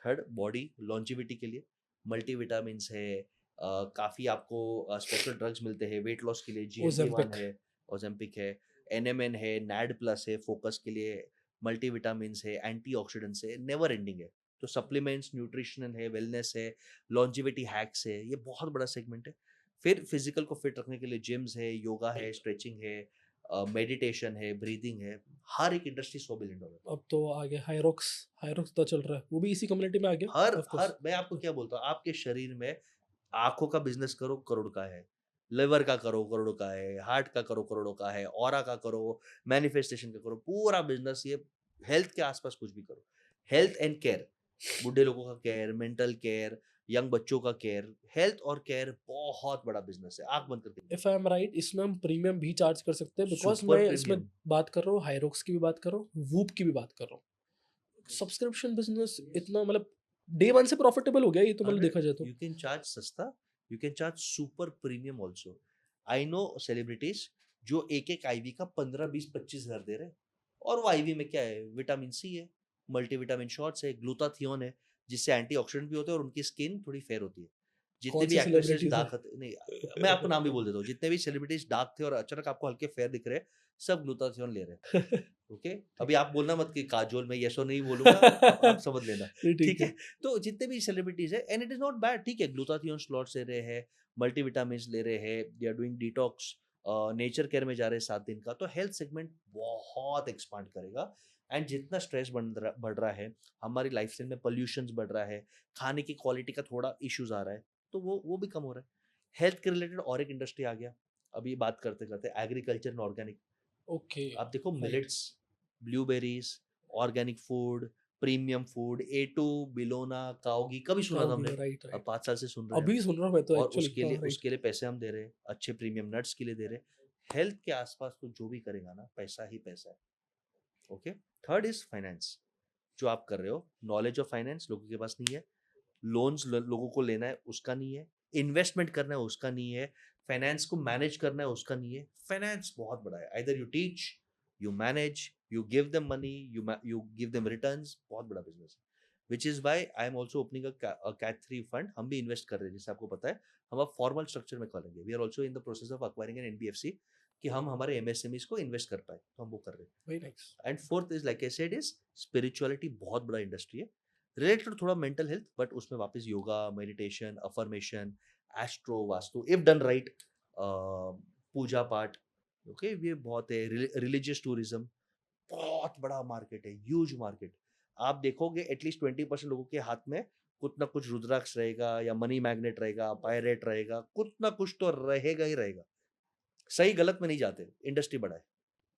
Third, body longevity के लिए मल्टीविटामिन है। काफ़ी आपको स्पेशल ड्रग्स मिलते हैं वेट लॉस के लिए, GLP-1 ओज़ेम्पिक। है, ओजेम्पिक है, NMN है, नैड प्लस है फोकस के लिए, मल्टीविटामिन है, एंटीऑक्सीडेंट्स है, नेवर एंडिंग है। तो सप्लीमेंट्स, न्यूट्रिशन है, वेलनेस है, लॉन्जिविटी हैक्स है, ये बहुत बड़ा सेगमेंट है। फिर फिजिकल को फिट रखने के लिए जिम्स है, योगा है, स्ट्रेचिंग है, मेडिटेशन है, ब्रीदिंग है। हर एक इंडस्ट्री $100 बिलियन। अब तो आगे हायरॉक्स, हायरॉक्स तो चल रहा है, वो भी इसी कम्युनिटी में आ गया हर ऑफ कोर्स। हर मैं आपको क्या बोलता हूँ, आपके शरीर में आँखों का बिज़नेस करो, करोड़ का है। लिवर का करो, करोड़ों का है। हार्ट का करो, करोड़ों का है। ऑरा का करो, मैनिफेस्टेशन का करो, पूरा बिज़नेस ये। हेल्थ के आस-पास कुछ भी करो। हेल्थ एंड केयर, बूढ़े लोगों का केयर, मेंटल केयर, यंग बच्चों का केयर, हेल्थ और केयर बहुत बड़ा बिज़नेस है। आँख बंद करके देखो। इफ आई एम राइट इसमें हम प्रीमियम भी चार्ज कर सकते हैं बिकॉज सुपर मैं इसमें प्रीमियम। बात कर रहा हूँ हायरॉक्स की भी बात कर रहा हूँ वूप की भी बात कर रहा हूँ। सब्सक्रिप्शन बिजनेस इतना मतलब डे वन से प्रॉफिटेबल हो गया ये तो मतलब 100, देखा जाए तो। you can charge सस्ता, you can charge super premium also. I know celebrities जो एक एक आईवी का 15, 20, 25 हज़ार दे रहे हैं। और वो आईवी में क्या है, विटामिन सी है, मल्टीविटामिन शॉट्स है, ग्लूटाथियोन है, जिससे एंटीऑक्सीडेंट भी होते हैं और उनकी स्किन थोड़ी फेयर होती है। जितने कौन भी सी एक्ट्रेसेस सेलिब्रिटीज है? डार्क नहीं, मैं आपको नाम भी बोल देता हूँ, जितने भी सेलिब्रिटीज डार्क थे और अचानक आपको हल्के फेयर दिख रहे हैं, सब ग्लूटाथियोन ले रहे हैं। ओके, ठीक अभी है। आप बोलना मत कि काजोल में यस और नहीं बोलूंगा, आप समझ लेना। नहीं ठीक ठीक है। है। तो जितने भी सेलिब्रिटीज है, and it is not bad, ठीक है, ग्लूटाथियोन स्लॉट्स ले रहे हैं, मल्टीविटामिन ले रहे हैं, they are doing detox, nature care में जा रहे हैं 7 दिन का। तो हेल्थ सेगमेंट बहुत एक्सपांड करेगा। एंड जितना स्ट्रेस बढ़ रहा है, हमारी लाइफस्टाइल में पोल्यूशन बढ़ रहा है, खाने की क्वालिटी का थोड़ा इश्यूज आ रहा है, तो वो भी कम हो रहा है। हेल्थ के रिलेटेड और एक इंडस्ट्री आ गया। अभी बात करते करते एग्रीकल्चर एंड ऑर्गेनिक। ओके। आप देखो right. Millets, blueberries, organic food, premium food, A2, बिलोना, काओगी, कभी सुना था काओगे, हमने? राइट अब राइट। 5 साल से सुन रहे हैं हम। अभी सुन रहा हूँ मैं तो और एक्चुअली, हाँ राइट। उसके लिए पैसे हम दे रहे हैं, अच्छे प्रीमियम नट्स के लिए दे रहे हैं। हेल्थ के आसपास तो जो भी करेगा ना, पैसा ही पैसा है। ओके। Third is finance. जो आप कर रहे हो, नॉलेज ऑफ फाइनेंस लोगों के पास नहीं है। लोन्स लोगों को लेना है उसका नहीं है, इन्वेस्टमेंट करना है उसका नहीं है, फाइनेंस को मैनेज करना है उसका नहीं है। फाइनेंस बहुत बड़ा है, either you teach, you manage, you give them money, you give them returns, बहुत बड़ा बिजनेस है। Which is why I am also opening cat 3 fund. हम भी इन्वेस्ट कर रहे हैं, जैसे आपको पता है हम अब फॉर्मल स्ट्रक्चर में करेंगे। We are also in the process of acquiring an NBFC कि हम हमारे एमएसएमईज को इन्वेस्ट कर पाए, तो हम वो कर रहे हैं। Very nice. And fourth is like I said is spirituality, बहुत बड़ा इंडस्ट्री है रिलेटेड थोड़ा मेंटल हेल्थ, बट उसमें वापस yoga, meditation, affirmation, astro, vastu, if done right, puja पाठ। ओके, ये बहुत है। रिलीजियस टूरिज्म बहुत बड़ा मार्केट है, ह्यूज मार्केट। आप देखोगे एटलीस्ट 20% लोगों के हाथ में कुछ ना कुछ रुद्राक्ष रहेगा, या मनी मैग्नेट रहेगा, पायरेट रहेगा, कुछ ना कुछ तो रहेगा ही रहेगा। सही गलत में नहीं जाते, इंडस्ट्री बड़ा है।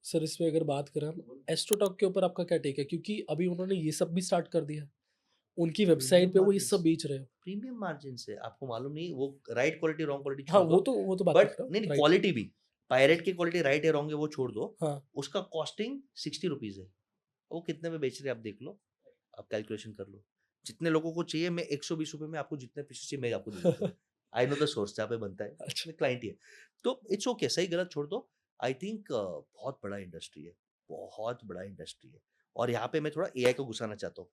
सर इस पे अगर बात करें हम, एस्ट्रोटॉक के ऊपर आपका क्या टेक है? क्योंकि अभी उन्होंने ये सब भी स्टार्ट कर दिया। उनकी वेबसाइट प्रीमियम पे वो ये मार्जिन, सब बेच रहे हो। प्रीमियम मार्जिन से आपको मालूम नहीं, वो राइट क्वालिटी रॉन्ग क्वालिटी हाँ, छोड़ दो, वो तो बात कर बट रहा हूँ, नहीं नहीं, राइट। क्वालिटी भी, पायरेट की क्वालिटी राइट है रॉन्ग है वो छोड़ दो, हाँ, उसका कॉस्टिंग 60 रुपीज है। वो कितने में बेच रहे हैं आप देख लो, आप कैलकुलेशन कर लो। जितने लोगों को चाहिए, मैं 120 रुपए में आपको जितने पीसेस चाहिए मैं आपको दे देता हूँ। आई नो द सोर्स जहाँ पे बनता है, अच्छा। मैं क्लाइंट ही है। तो इट्स ओके, सही गलत छोड़ दो। आई थिंक बहुत बड़ा इंडस्ट्री है, बहुत बड़ा इंडस्ट्री है। और यहाँ पे मैं थोड़ा एआई को घुसाना चाहता हूँ।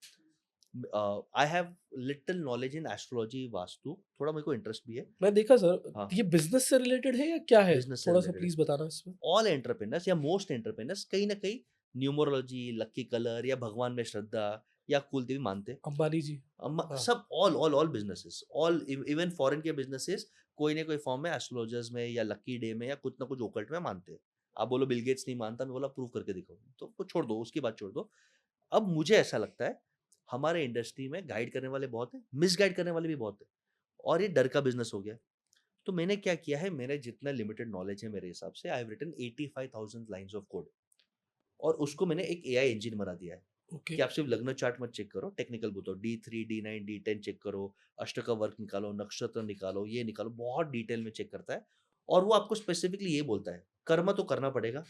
I have little knowledge in astrology, vastu, थोड़ा मेरे को इंटरेस्ट भी है। मैं देखा सर, हाँ, ये बिज़नेस से रिलेटेड है या क्या है? बिजनेस से थोड़ा-सा रिलेटेड है। प्लीज़ बताना इसमें। ऑल एंटरप्रेन्योर्स या मोस्ट एंटरप्रेन्योर्स कहीं ना कहीं न्यूमरोलॉजी, लकी कलर, या भगवान में श्रद्धा, या कुलदेवी मानते हैं। अंबानी जी। हाँ, सब all all all businesses, all even foreign के बिजनेसेस कोई ना कोई फॉर्म में एस्ट्रोलॉजर्स में या लकी डे में या कुछ ना कुछ ओकल्ट में मानते हैं। आप बोलो बिल गेट्स नहीं मानता, मैं बोला प्रूव करके दिखाओ, तो वो छोड़ दो, उसकी बात छोड़ दो। अब मुझे ऐसा लगता है हमारे इंडस्ट्री में गाइड करने वाले बहुत है, मिस गाइड करने वाले भी बहुत है, और ये डर का बिजनेस हो गया। तो मैंने क्या किया है, मेरे जितना लिमिटेड नॉलेज है मेरे हिसाब से, I have written 85,000 lines of code, और उसको मैंने एक एआई इंजन बना दिया है ओके। कि आप सिर्फ लग्न चार्ट मत चेक करो, टेक्निकल बताओ, D3, D9, D10 चेक करो, अष्ट का वर्क निकालो, नक्षत्र निकालो, ये निकालो, बहुत डिटेल में चेक करता है। और वो आपको स्पेसिफिकली ये बोलता है, कर्म तो करना पड़ेगा,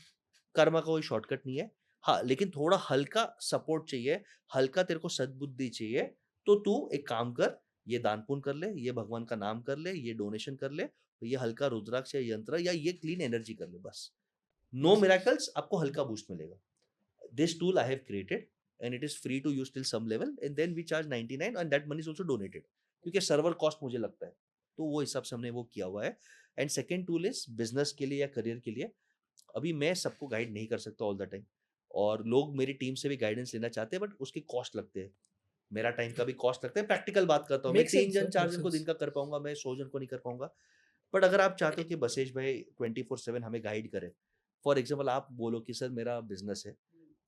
कर्म का कोई शॉर्टकट नहीं है। हाँ, लेकिन थोड़ा हल्का सपोर्ट चाहिए, हल्का तेरे को सद्बुद्धि चाहिए, तो तू एक काम कर, ये दान पुण्य कर ले, ये भगवान का नाम कर ले, ये डोनेशन कर ले, ये हल्का रुद्राक्ष या यंत्र, या ये क्लीन एनर्जी कर ले, बस। नो मिराकल्स, आपको हल्का बूस्ट मिलेगा। This tool I have created and it is free to use till some level, and then we charge 99 and that money is also donated, क्योंकि सर्वर कॉस्ट मुझे लगता है, तो वो हिसाब से हमने वो किया हुआ है। And second tool is business के लिए या करियर के लिए। अभी मैं सबको गाइड नहीं कर सकता ऑल द टाइम, और लोग मेरी टीम से भी गाइडेंस लेना चाहते हैं, बट उसके कॉस्ट लगते हैं, मेरा टाइम का भी कॉस्ट लगता है। प्रैक्टिकल बात करता हूँ, मैं मेक 3 सेंस जन सर, 4 मेक जन को दिन सेंस। का कर पाऊंगा, मैं 100 जन को नहीं कर पाऊंगा। बट अगर आप चाहते हो कि बसेश भाई 24/7 हमें गाइड करे, फॉर एग्जाम्पल आप बोलो कि सर मेरा बिजनेस है,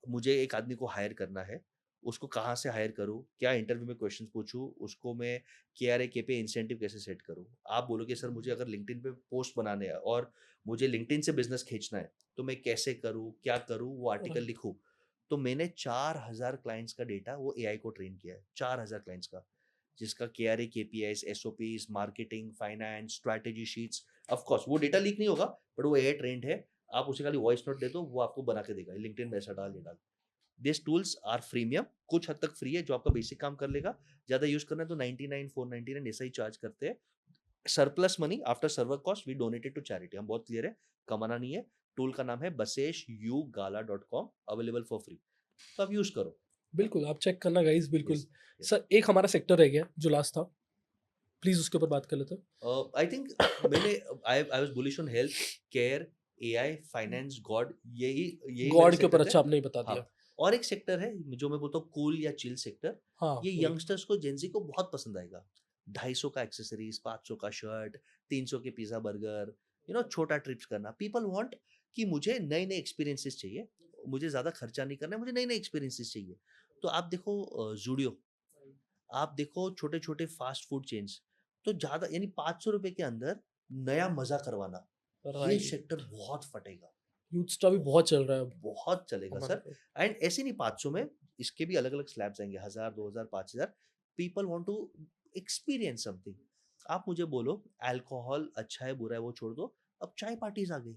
मुझे एक आदमी को हायर करना है, उसको कहाँ से हायर करूँ, क्या इंटरव्यू में क्वेश्चन पूछूँ, उसको मैं KRA पे इंसेंटिव कैसे सेट करूँ। आप बोलो कि सर मुझे अगर लिंक्डइन पे पोस्ट बनाने हैं और मुझे लिंक्डइन से बिजनेस खींचना है, तो मैं कैसे करूँ, क्या करूँ, वो आर्टिकल राइट। लिखूँ। तो मैंने 4000 क्लाइंट्स का डेटा वो एआई को ट्रेन किया है, 4000 क्लाइंट्स का, जिसका KRA KPIs, SOPs, marketing, finance, strategy sheets. Of course वो डेटा लीक नहीं होगा, बट वो एआई ट्रेंड है। आप उसे खाली वॉइस नोट दे दो, वो आपको बना के देगा, लिंक्डइन में ऐसा डाल, ये डाल। दिस टूल्स आर फ्रीमियम, कुछ हद तक फ्री है जो आपका बेसिक काम कर लेगा। ज्यादा यूज करना है तो 99, 499 ऐसा ही चार्ज करते हैं। Surplus money after server cost we donated to charity, हम बहुत क्लियर है, कमाना नहीं है। टूल का नाम है baseshugala.com, अवेलेबल फॉर फ्री, तो आप यूज करो। बिल्कुल, आप चेक करना गाइज़, बिल्कुल। Yes, yes. सर एक हमारा सेक्टर रह गया जो लास्ट था, प्लीज़ उसके ऊपर बात कर लेते हैं। आई थिंक मैंने I I was bullish on health care, AI, finance, God, यही यही मेरे गॉड के ऊपर सेक्टर थे। अच्छा आपने ही बता हाँ, दिया। और एक सेक्टर है जो मैं बोलता हूँ कूल या चिल सेक्टर। हाँ, ये वही। यंगस्टर्स को, जेंजी को बहुत पसंद आएगा। 250 का एक्सेसरीज, 500 का शर्ट, 300 के पिज्जा बर्गर, छोटा ट्रिप्स करना। पीपल वांट कि मुझे नए नए एक्सपीरियंसेस चाहिए, मुझे ज्यादा खर्चा नहीं करना है, मुझे नए नए एक्सपीरियंसेस चाहिए। तो आप देखो जूडियो, आप देखो छोटे छोटे फास्ट फूड चेन्स, तो ज्यादा यानी 500 रुपए के अंदर नया मजा करवाना, ये राइट। सेक्टर बहुत फटेगा, यूथस्टा भी बहुत चल रहा है अब बहुत चलेगा हमारे सर। पे। एंड ऐसे नहीं 500 में, इसके भी अलग अलग स्लैब्स आएंगे, 1000, 2000, 5000। People want to experience something. आप मुझे बोलो अल्कोहल अच्छा है बुरा है वो छोड़ दो, अब चाय पार्टीज आ गई,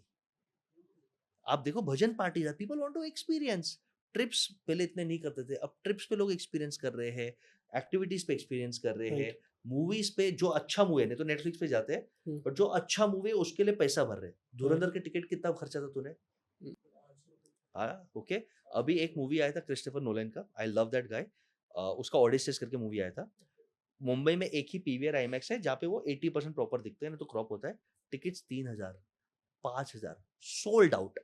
आप देखो bhajan parties, people want to experience. Trips पहले इतने नहीं करते थे, अब ट्रिप्स पे लोग एक्सपीरियंस कर रहे हैं, एक्टिविटीज पे एक्सपीरियंस कर रहे हैं। राइट। मूवीज पे जो अच्छा मूवी है, नहीं तो नेटफ्लिक्स पे जाते हैं, हम्म, बट जो अच्छा मूवी है उसके लिए पैसा भर रहे हैं। right, धुरंधर के टिकट कितना खर्चा था तूने? हम्म, हाँ, ओके। अभी एक मूवी आया था क्रिस्टोफर नोलन का, आई लव दैट गाय। उसका ओडिसेस करके मूवी आया था। मुंबई में एक ही पीवीआर आईमैक्स है जहाँ पे वो 80% प्रॉपर दिखते हैं, ना तो क्रॉप होता है। Tickets 3000, 5000, sold out.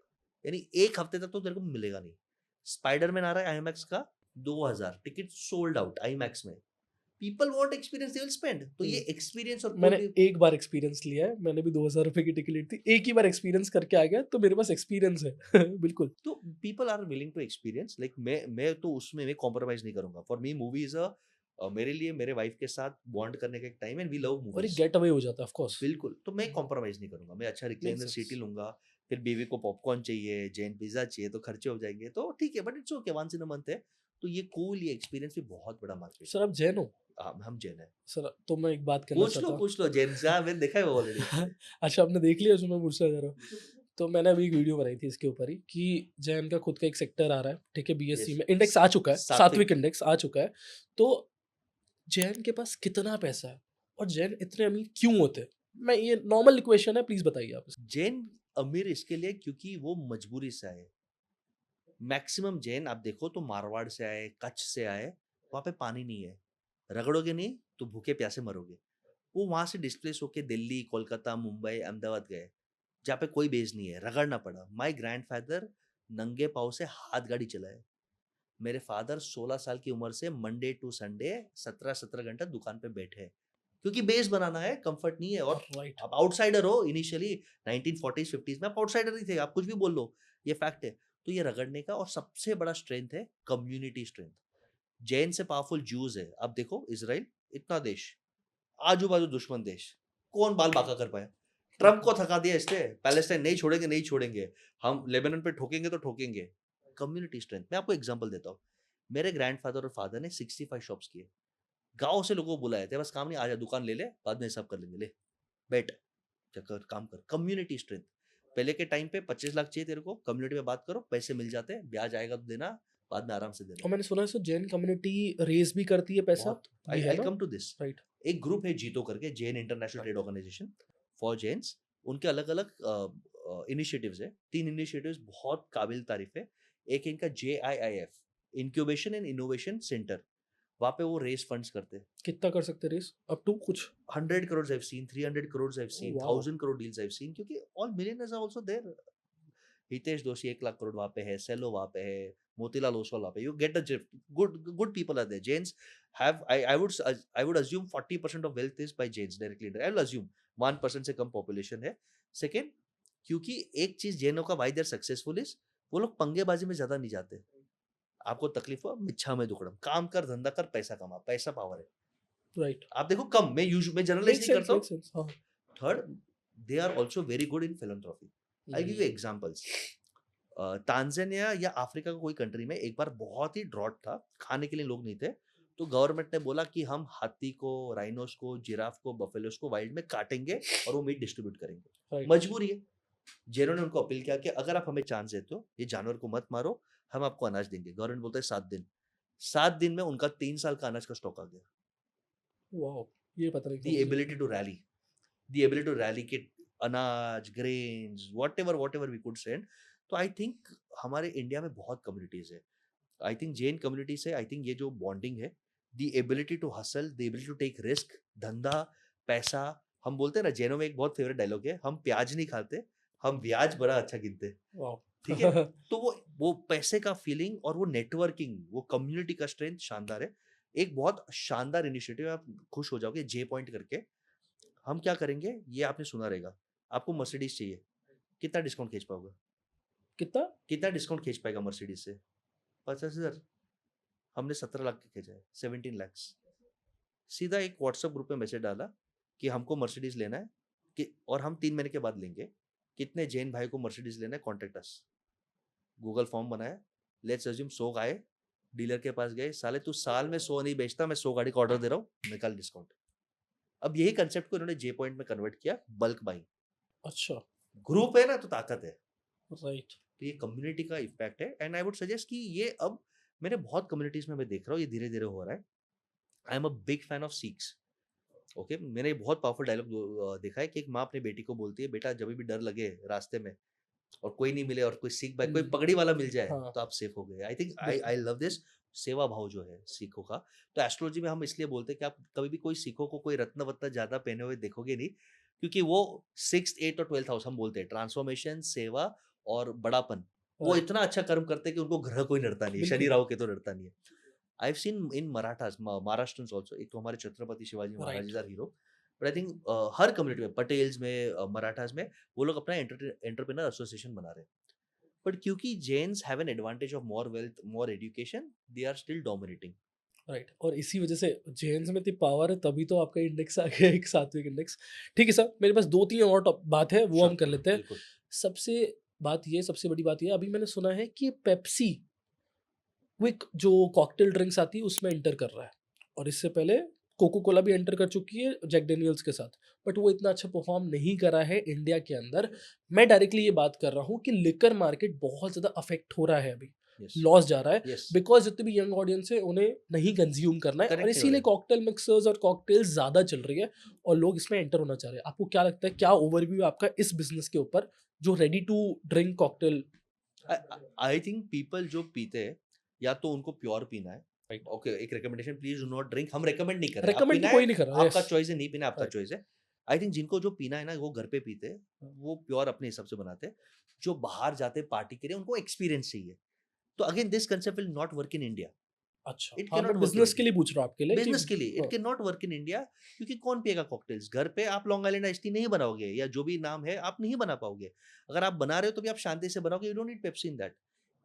यानी एक हफ्ते तक तो तेरे को मिलेगा नहीं। स्पाइडरमैन आ रहा है आईमैक्स का, 2000 टिकट सोल्ड आउट आईमैक्स में। People want experience, they will spend. तो ये हम्म। एक्सपीरियंस और कोई मैंने भी। एक बार एक्सपीरियंस लिया है, मैंने भी 2000 रुपए की टिकट ली थी, एक ही बार एक्सपीरियंस करके आ गया, तो मेरे पास एक्सपीरियंस है। बिल्कुल। तो people are willing to experience, like मैं तो उसमें मैं कॉम्प्रोमाइज नहीं करूंगा। फॉर मी मूवी इज मेरे लिए मेरे वाइफ के साथ बॉन्ड करने का एक टाइम, एंड वी लव और एक मूवीज। गेट अवे हो जाता है, ऑफ कोर्स। बिल्कुल, तो मैं कॉम्प्रोमाइज़ नहीं करूँगा, मैं अच्छा मेक रिक्लाइनर सेंस। सीट ही लूँगा, फिर बीवी को पॉपकॉर्न चाहिए, जैन पिज़्ज़ा चाहिए, तो खर्चे हो जाएँगे, तो ठीक है, but it's okay, once in a month है, तो ये कूल, ये एक्सपीरियंस भी बहुत बड़ा मार्केट है। सर, आप जैन हो? हम जैन हैं। सर, तो मैं एक बात कहना चाहता हूँ। पूछ लो जैन से, हाँ, मैंने देखा है वो ऑलरेडी। अच्छा, आपने देख लिया जो मैं पूछना चाह रहा हूँ? तो मैंने अभी एक वीडियो बनाई थी इसके ऊपर ही कि जैन का खुद का एक सेक्टर आ रहा है, ठीक है, बीएससी यस, में इंडेक्स आ चुका है, सात्विक सात्विक। इंडेक्स आ चुका है। तो जैन के पास कितना पैसा है और जैन इतने अमीर क्यों होते हैं? मैं, ये नॉर्मल क्वेश्चन है, प्लीज बताइए आप इसका। जैन अमीर इसके लिए क्योंकि वो मजबूरी से आए। मैक्सिमम जैन आप देखो तो मारवाड़ से आए, कच्छ से आए, वहाँ पे पानी नहीं है, रगड़ोगे नहीं तो भूखे प्यासे मरोगे। वो वहाँ से डिस्प्लेस होके दिल्ली, कोलकाता, मुंबई, अहमदाबाद गए, जहाँ पे कोई बेस नहीं है, रगड़ना पड़ा। माय ग्रैंडफादर नंगे पाँव से हाथ गाड़ी चलाए। मेरे फादर 16 साल की उम्र से मंडे टू संडे 17-17 घंटा दुकान पे बैठे हैं, क्योंकि बेस बनाना है, कंफर्ट नहीं है। और राइट। आप आउटसाइडर हो इनिशियली, 1940s 50s में आप आउटसाइडर ही थे, आप कुछ भी बोल लो, ये फैक्ट है। तो ये रगड़ने का, और सबसे बड़ा स्ट्रेंथ है कम्युनिटी स्ट्रेंथ। जैन से पावरफुल ज्यूज है। अब देखो इसराइल, इतना देश, आजू बाजू दुश्मन देश, कौन बाल बाका कर पाया? ट्रम्प को थका दिया इसने, पैलेस्टाइन नहीं छोड़ेंगे, नहीं छोड़ेंगे, हम लेबनान पे ठोकेंगे तो ठोकेंगे। Community strength. मैं आपको एग्जांपल देता हूँ। मेरे ग्रैंडफादर और फादर ने 65 शॉप्स किए। गांव से लोगों को बुलाए थे, बस काम नहीं, आजा दुकान ले ले, बाद में हिसाब कर लेंगे, ले बैठ, चक्कर काम कर। Community strength. पहले के टाइम पे 25 लाख चाहिए तेरे को, कम्युनिटी में बात करो, पैसे मिल जाते हैं, ब्याज आएगा तो देना, बाद में आराम से देना। और मैंने सुना है सर, जैन कम्युनिटी रेस भी करती है पैसा, बहुत। आई ये है आई ना? Come to this. राइट। एक ग्रुप है जीतो करके, Jain International Trade Organisation for Jains. उनके अलग अलग इनिशिएटिव्स है, 3 इनिशिएटिव्स बहुत काबिल तारीफ है। एक इनका JIIF, incubation and innovation centre, वहाँ पे वो रेस फंड्स करते हैं। कितना कर सकते रेस अप टू कुछ? 100 crores I've seen, 300 crores I've seen, wow. 1000 crore deals I've seen, क्योंकि all millionaires are also there. Hitesh दोषी 1 लाख करोड़ वहाँ पे है, सेलो वहाँ पे है, मोतीलाल ओसवाल वहाँ पे, you get the drift. Good people are there. Jains have, I would assume 40% of wealth is by Jains directly. I will assume 1% से कम population है. Second, क्योंकि एक चीज जैनों का why they're successful is, वो लोग पंगेबाजी में ज्यादा नहीं जाते। आपको तकलीफ हो, मिच्छा में दुकड़म, काम कर, धंधा कर, पैसा कमा, पैसा पावर है। राइट। आप देखो कम, मैं जनरलाइज मेक नहीं सेंस, करता मेक हूँ। सेंस, हाँ। Third, they are also very good in philanthropy. I give you hmm, examples. Tanzania या अफ्रीका का कोई कंट्री में एक बार बहुत ही ड्रॉट था, खाने के लिए लोग नहीं थे, तो गवर्नमेंट ने बोला कि हम हाथी को, राइनोस को, जिराफ को, बफेलोस को वाइल्ड में काटेंगे और वो मीट डिस्ट्रीब्यूट करेंगे। राइट। मजबूरी है। जेरो ने उनको अपील किया कि अगर आप हमें चांस देते हो, ये जानवर को मत मारो, हम आपको अनाज देंगे। गवर्नमेंट बोलता है 7 दिन। 7 दिन में उनका 3 साल का अनाज का स्टॉक आ गया। वाओ, ये पता नहीं था दी मुझे। Ability to rally, the ability to rally kit, अनाज, grains, whatever we could send. तो आई थिंक हमारे इंडिया में बहुत कम्युनिटीज है। आई थिंक जैन कम्युनिटी से, आई थिंक ये जो बॉन्डिंग है, the ability to hustle, the ability to take risk, धंधा, पैसा। हम बोलते हैं ना, जैनों में एक बहुत फेवरेट डायलॉग है, हम प्याज नहीं खाते, हम ब्याज बड़ा अच्छा गिनते हैं। वाओ। ठीक है। तो वो पैसे का फीलिंग और वो नेटवर्किंग, वो कम्युनिटी का स्ट्रेंथ शानदार है। एक बहुत शानदार इनिशिएटिव, आप खुश हो जाओगे, जे पॉइंट करके। हम क्या करेंगे, ये आपने सुना रहेगा, आपको मर्सिडीज चाहिए, कितना डिस्काउंट खींच पाओगे? कितना? कितना डिस्काउंट खींच पाएगा मर्सिडीज से? 50,000। हमने 17 लाख के खींचा है, 17 lakhs। सीधा एक व्हाट्सएप ग्रुप में मैसेज डाला कि हमको मर्सिडीज लेना है, कि और हम 3 महीने के बाद लेंगे, कितने जैन भाई को मर्सिडीज लेना है, कॉन्टेक्ट अस। गूगल फॉर्म बनाया, लेट्स अज्यूम 100 आए, डीलर के पास गए, साले तू साल में 100 नहीं बेचता, मैं 100 गाड़ी का ऑर्डर दे रहा हूँ, निकाल डिस्काउंट। अब यही कंसेप्ट को इन्होंने जे पॉइंट में कन्वर्ट किया, बल्क बाइंग। अच्छा। ग्रुप है ना तो ताकत है। राइट। तो ये कम्युनिटी का इफेक्ट है, एंड आई वुड सजेस्ट कि ये अब मेरे बहुत कम्युनिटीज में मैं देख रहा हूँ, ये धीरे धीरे हो रहा है। I am a big fan of Sikhs. Okay, मैंने एक बहुत पावरफुल डायलॉग देखा है कि एक माँ अपनी बेटी को बोलती है, बेटा जब भी डर लगे रास्ते में और कोई नहीं मिले और कोई सिख भाई, कोई हुँ, पगड़ी वाला मिल जाए, हाँ, तो आप सेफ हो गए। आई थिंक आई बिल्कुल, आई लव दिस सेवा भाव जो है सिखों का। तो एस्ट्रोलॉजी में हम इसलिए बोलते हैं कि आप कभी भी कोई सिखों को कोई रत्न-वत्न ज़्यादा पहने हुए देखोगे नहीं, क्योंकि वो 6th, 8th और 12th हाउस हम बोलते हैं ट्रांसफॉर्मेशन, सेवा और बड़ापन। वो राइट, इतना अच्छा कर्म करते हैं कि उनको ग्रह कोई नड़ता नहीं है, शनि बिल्कुल, राहु केतु नड़ता नहीं है। I have seen in Marathas Maharashtrians also, एक तो हमारे Chhatrapati Shivaji Maharaj right, is our hero, but I think हर कम्युनिटी में पटेल्स में मराठास में वो लोग अपना एंटरप्रेन्योर एसोसिएशन बना रहे हैं। बट क्योंकि Jains have an advantage of more wealth, more education, they are still dominating. Right. और इसी वजह से जेन्स में इतनी पावर है, तभी तो आपका इंडेक्स आ गया एक सात्विक इंडेक्स। ठीक है सर, मेरे पास 2-3 और बात है, वो हम श्योर, कर लेते हैं। बिल्कुल। सबसे बड़ी बात ये अभी मैंने सुना है कि पेप्सी क्विक जो कॉकटेल ड्रिंक्स आती है उसमें एंटर कर रहा है, और इससे पहले कोको कोला भी एंटर कर चुकी है जैक डेनियल्स के साथ, बट वो इतना अच्छा परफॉर्म नहीं करा है इंडिया के अंदर। मैं डायरेक्टली ये बात कर रहा हूँ कि लिकर मार्केट बहुत ज़्यादा अफेक्ट हो रहा है अभी, यस, लॉस जा रहा है, यस, बिकॉज जितने भी यंग ऑडियंस है उन्हें नहीं कंज्यूम करना है, और कनेक्ट नहीं हो इसीलिए रहे। कॉकटेल मिक्सर्स और कॉकटेल्स ज़्यादा चल रही है और लोग इसमें एंटर होना चाह रहे हैं। आपको क्या लगता है, क्या ओवरव्यू है आपका इस बिजनेस के ऊपर, जो ready to drink cocktail? I think people जो पीते हैं, या तो उनको प्योर पीना है। राइट, ओके, एक recommendation, please do not drink, हम रेकमेंड नहीं कर रहे हैं, आप रिकमेंड पीना तो है कोई नहीं कर रहा, आपका यस, चॉइस है, नहीं पीना आपका राइट, चॉइस है। आई थिंक जिनको जो पीना है ना वो घर पे पीते हैं, वो प्योर अपने हिसाब से बनाते हैं। जो बाहर जाते हैं पार्टी के लिए, उनको एक्सपीरियंस चाहिए। तो again this concept will not work in India. अच्छा, इट हाँ, कैन नॉट मैं वर्क इन बिज़नेस के इंडिया, लिए पूछ रहा हूँ आपके लिए कि बिजनेस के लिए इट हाँ, can not work in India. क्योंकि कौन पिएगा कॉकटेल्स घर पे? आप लॉन्ग आइलैंड आइस टी नहीं बनाओगे, या जो भी नाम है आप नहीं बना पाओगे। अगर आप बना रहे हो तो भी आप शांति से बनाओगे, you don't need Pepsi in that.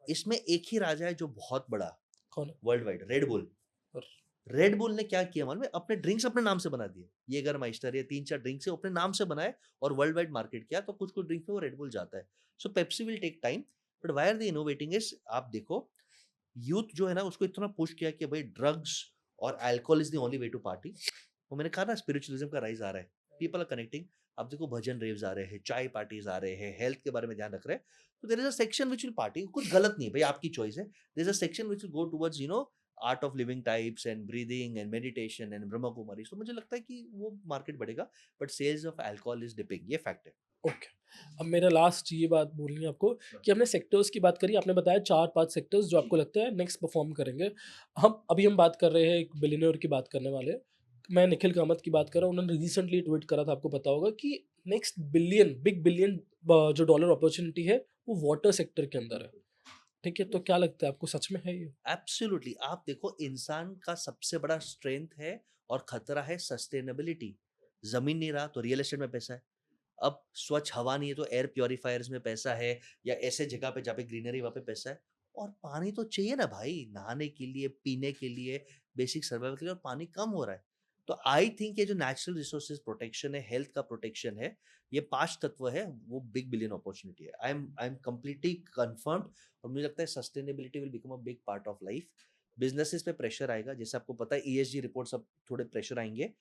इसमें एक ही राजा है जो बहुत बड़ा कौन है? World wide, red bull. और रेड बुल ने क्या किया मालूम है? अपने ड्रिंक्स अपने नाम से बना दिए। येगर माइस्टर, ये 3-4 ड्रिंक्स है, वो अपने नाम से बनाए और वर्ल्ड वाइड मार्केट किया, तो कुछ-कुछ ड्रिंक में वो रेड बुल जाता है। So Pepsi will take time, but why are they innovating is, आप देखो यूथ जो है ना उसको इतना पुश किया कि भाई ड्रग्स और alcohol is the only way to party. वो मैंने कहा ना स्पिरिचुअलिज़्म का राइज़ आ रहा है। People are connecting. आप देखो भजन रेव्स आ रहे हैं, चाय पार्टीज़ आ रहे हैं, हेल्थ के बारे में ध्यान रख रहे हैं। तो there is a section which will party, कुछ गलत नहीं है, भाई आपकी चॉइस है। There is a section which will go towards art of living types and breathing and meditation and Brahma Kumari. तो मुझे लगता है कि वो मार्केट बढ़ेगा, but sales of alcohol is dipping, ये फैक्ट है। ओके। अब मेरा लास्ट ये बात बोलनी है आपको कि हमने सेक्टर्स की बात करी, आपने बताया 4-5 सेक्टर्स जो जी। आपको लगता है नेक्स्ट परफॉर्म करेंगे। हम बात कर रहे हैं, एक बिलियनियर की बात करने वाले हैं। मैं निखिल कामत की बात कर रहा हूँ, उन्होंने रिसेंटली ट्वीट करा था, आपको पता होगा कि नेक्स्ट बिग बिलियन जो डॉलर अपॉर्च्युनिटी है, वो वाटर सेक्टर के अंदर है। बिल्कुल। ठीक है, तो क्या लगता है आपको, सच में है ये? एब्सोल्युटली, आप देखो इंसान का सबसे बड़ा स्ट्रेंथ है और खतरा है सस्टेनेबिलिटी। जमीन नहीं रहा तो रियल एस्टेट में पैसा है। अब स्वच्छ हवा नहीं है तो एयर प्योरीफायर्स में पैसा है, या ऐसे जगह पे जहाँ पे ग्रीनरी वहाँ पे पैसा है। और पानी तो चाहिए ना भाई, नहाने के लिए, पीने के लिए, बेसिक सर्वाइवल के लिए, और पानी कम हो रहा है। तो आई थिंक ये जो नेचुरल रिसोर्सेज प्रोटेक्शन है, हेल्थ का प्रोटेक्शन है, ये 5 तत्व है, वो बिग बिलियन अपॉर्चुनिटी है। I am completely confirmed. और मुझे लगता है sustainability will become a big part of life. Businesses पे प्रेशर आएगा, जैसे आपको पता है ईएसजी रिपोर्ट्स, अब थोड़े प्रेशर आएँगे।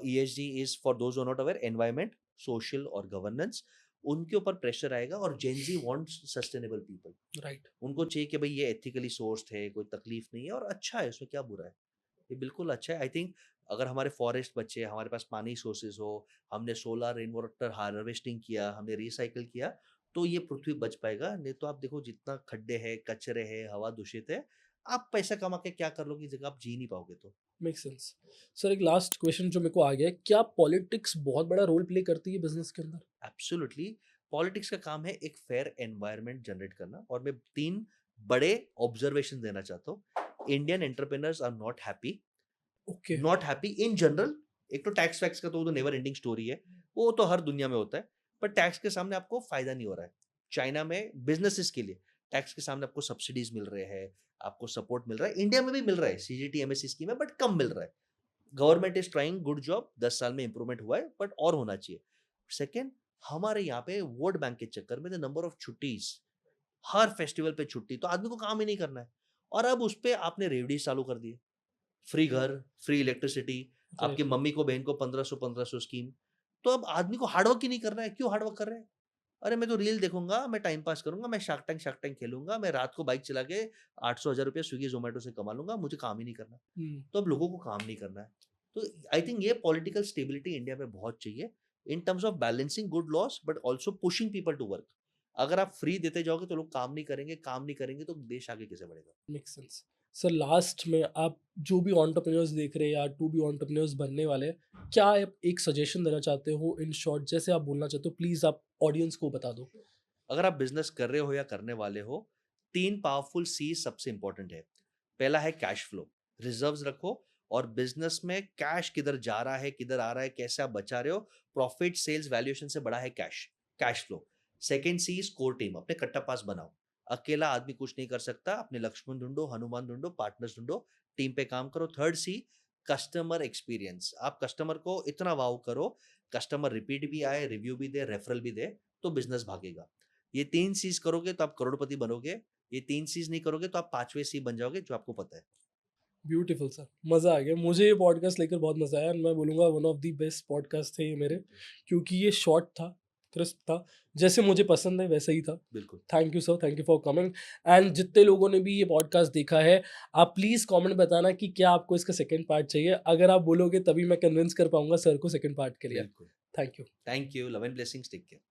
ESG is for those who are not aware, environment, social और गवर्नेंस। उनके ऊपर प्रेशर आएगा, और Gen Z wants sustainable people. Right. उनको चाहिए कि भई ये एथिकली सोर्स्ड है, कोई तकलीफ नहीं है और अच्छा है, उसमें क्या बुरा है? ये बिल्कुल अच्छा है। आई थिंक अगर हमारे फॉरेस्ट बचे, हमारे पास पानी सोर्सेज़ हो, हमने सोलर रेन वाटर हार्वेस्टिंग किया, हमने रिसाइकिल किया, तो ये पृथ्वी बच पाएगा। नहीं तो आप देखो जितना खड्डे हैं, कचरे हैं, हवा दूषित है, आप पैसा कमा के क्या कर लोगे, इस जगह आप जी नहीं पाओगे तो। Make sense. सर, एक लास्ट क्वेश्चन जो मेरे को आ गया है, क्या पॉलिटिक्स बहुत बड़ा रोल प्ले करती है बिजनेस के अंदर? एब्सोल्युटली, पॉलिटिक्स का काम है एक फेयर एनवायरनमेंट जनरेट करना, और मैं 3 बड़े ऑब्जर्वेशन देना चाहता हूँ। Indian entrepreneurs are okay. Not happy in general. एक तो टैक्स वैक्स का तो वो तो नेवर एंडिंग स्टोरी है, वो तो हर दुनिया में होता है। पर टैक्स के सामने आपको फायदा नहीं हो रहा है। चाइना में बिजनेसेस के लिए टैक्स के सामने आपको सब्सिडीज मिल रहे हैं, आपको सपोर्ट मिल रहा है, इंडिया में भी मिल रहा है, सीजीटी एमएससी स्कीम है, बट कम मिल रहा है। Government is trying, good job, 10 साल में इंप्रूवमेंट हुआ है, बट और होना चाहिए। सेकेंड, हमारे यहाँ पे वोट बैंक के चक्कर में द नंबर ऑफ छुट्टीज, हर फेस्टिवल पे छुट्टी, तो आदमी को काम ही नहीं करना है। और अब उस पे आपने रेवड़ी चालू कर दी, फ्री घर, फ्री इलेक्ट्रिसिटी, आपकी राइट। मम्मी को, बहन को 1500 स्कीम। तो अब आदमी को हार्ड वर्क ही नहीं करना है, क्यों हार्ड वर्क कर रहे हैं? अरे मैं तो रील देखूँगा, मैं टाइम पास करूँगा, मैं शार्क टैंक खेलूँगा, मैं रात को बाइक चला के 800 हज़ार रुपए स्विगी, ज़ोमैटो से कमा लूँगा, मुझे काम ही नहीं करना। हुँ, तो अब लोगों को काम नहीं करना है। तो आई थिंक ये पॉलिटिकल स्टेबिलिटी इंडिया में बहुत चाहिए in terms of balancing good laws but also pushing people to work. अगर आप फ्री देते जाओगे तो लोग काम नहीं करेंगे तो देश आगे कैसे बढ़ेगा? Make sense. सर लास्ट में आप जो भी एंटरप्रेन्योर्स देख रहे हैं या टू बी एंटरप्रेन्योर्स बनने वाले हैं, क्या आप एक सजेशन देना चाहते हो इन शॉर्ट, जैसे आप बोलना चाहते हो प्लीज़ आप ऑडियंस को बता दो? अगर आप बिजनेस कर रहे हो या करने वाले हो, 3 पावरफुल सी सबसे इंपॉर्टेंट है। पहला है कैश फ्लो, रिजर्व्स रखो और बिजनेस में कैश किधर जा रहा है, किधर आ रहा है, कैसे आप बचा रहे हो, प्रॉफिट, सेल्स, वैल्यूएशन से बड़ा है cash, cash flow. Second C is core team, अपने कट्टा पास बनाओ। अकेला आदमी कुछ नहीं कर सकता, अपने लक्ष्मण ढूंढो, हनुमान ढूंढो, पार्टनर्स ढूंढो, टीम पे काम करो। थर्ड सी, कस्टमर एक्सपीरियंस, आप कस्टमर को इतना वाव करो, कस्टमर रिपीट भी आए, रिव्यू भी दे, रेफरल भी दे, तो बिजनेस भागेगा। ये 3 चीज़ करोगे तो आप करोड़पति बनोगे, ये 3 चीज़ नहीं करोगे तो आप 5वें सी बन जाओगे जो आपको पता है। ब्यूटीफुल सर, मज़ा आ गया। मुझे ये पॉडकास्ट लेकर बहुत मज़ा आया, मैं बोलूँगा one of the best podcast थे ये मेरे, क्योंकि ये शॉर्ट था, क्रिस्प था, जैसे मुझे पसंद है वैसा ही था। बिल्कुल। Thank you sir, thank you for coming. And जितने लोगों ने भी ये पॉडकास्ट देखा है, आप प्लीज़ कमेंट बताना कि क्या आपको इसका सेकंड पार्ट चाहिए? अगर आप बोलोगे तभी मैं कन्विंस कर पाऊँगा सर को सेकंड पार्ट के लिए। बिल्कुल। Thank you. Thank you, love and blessings, take care.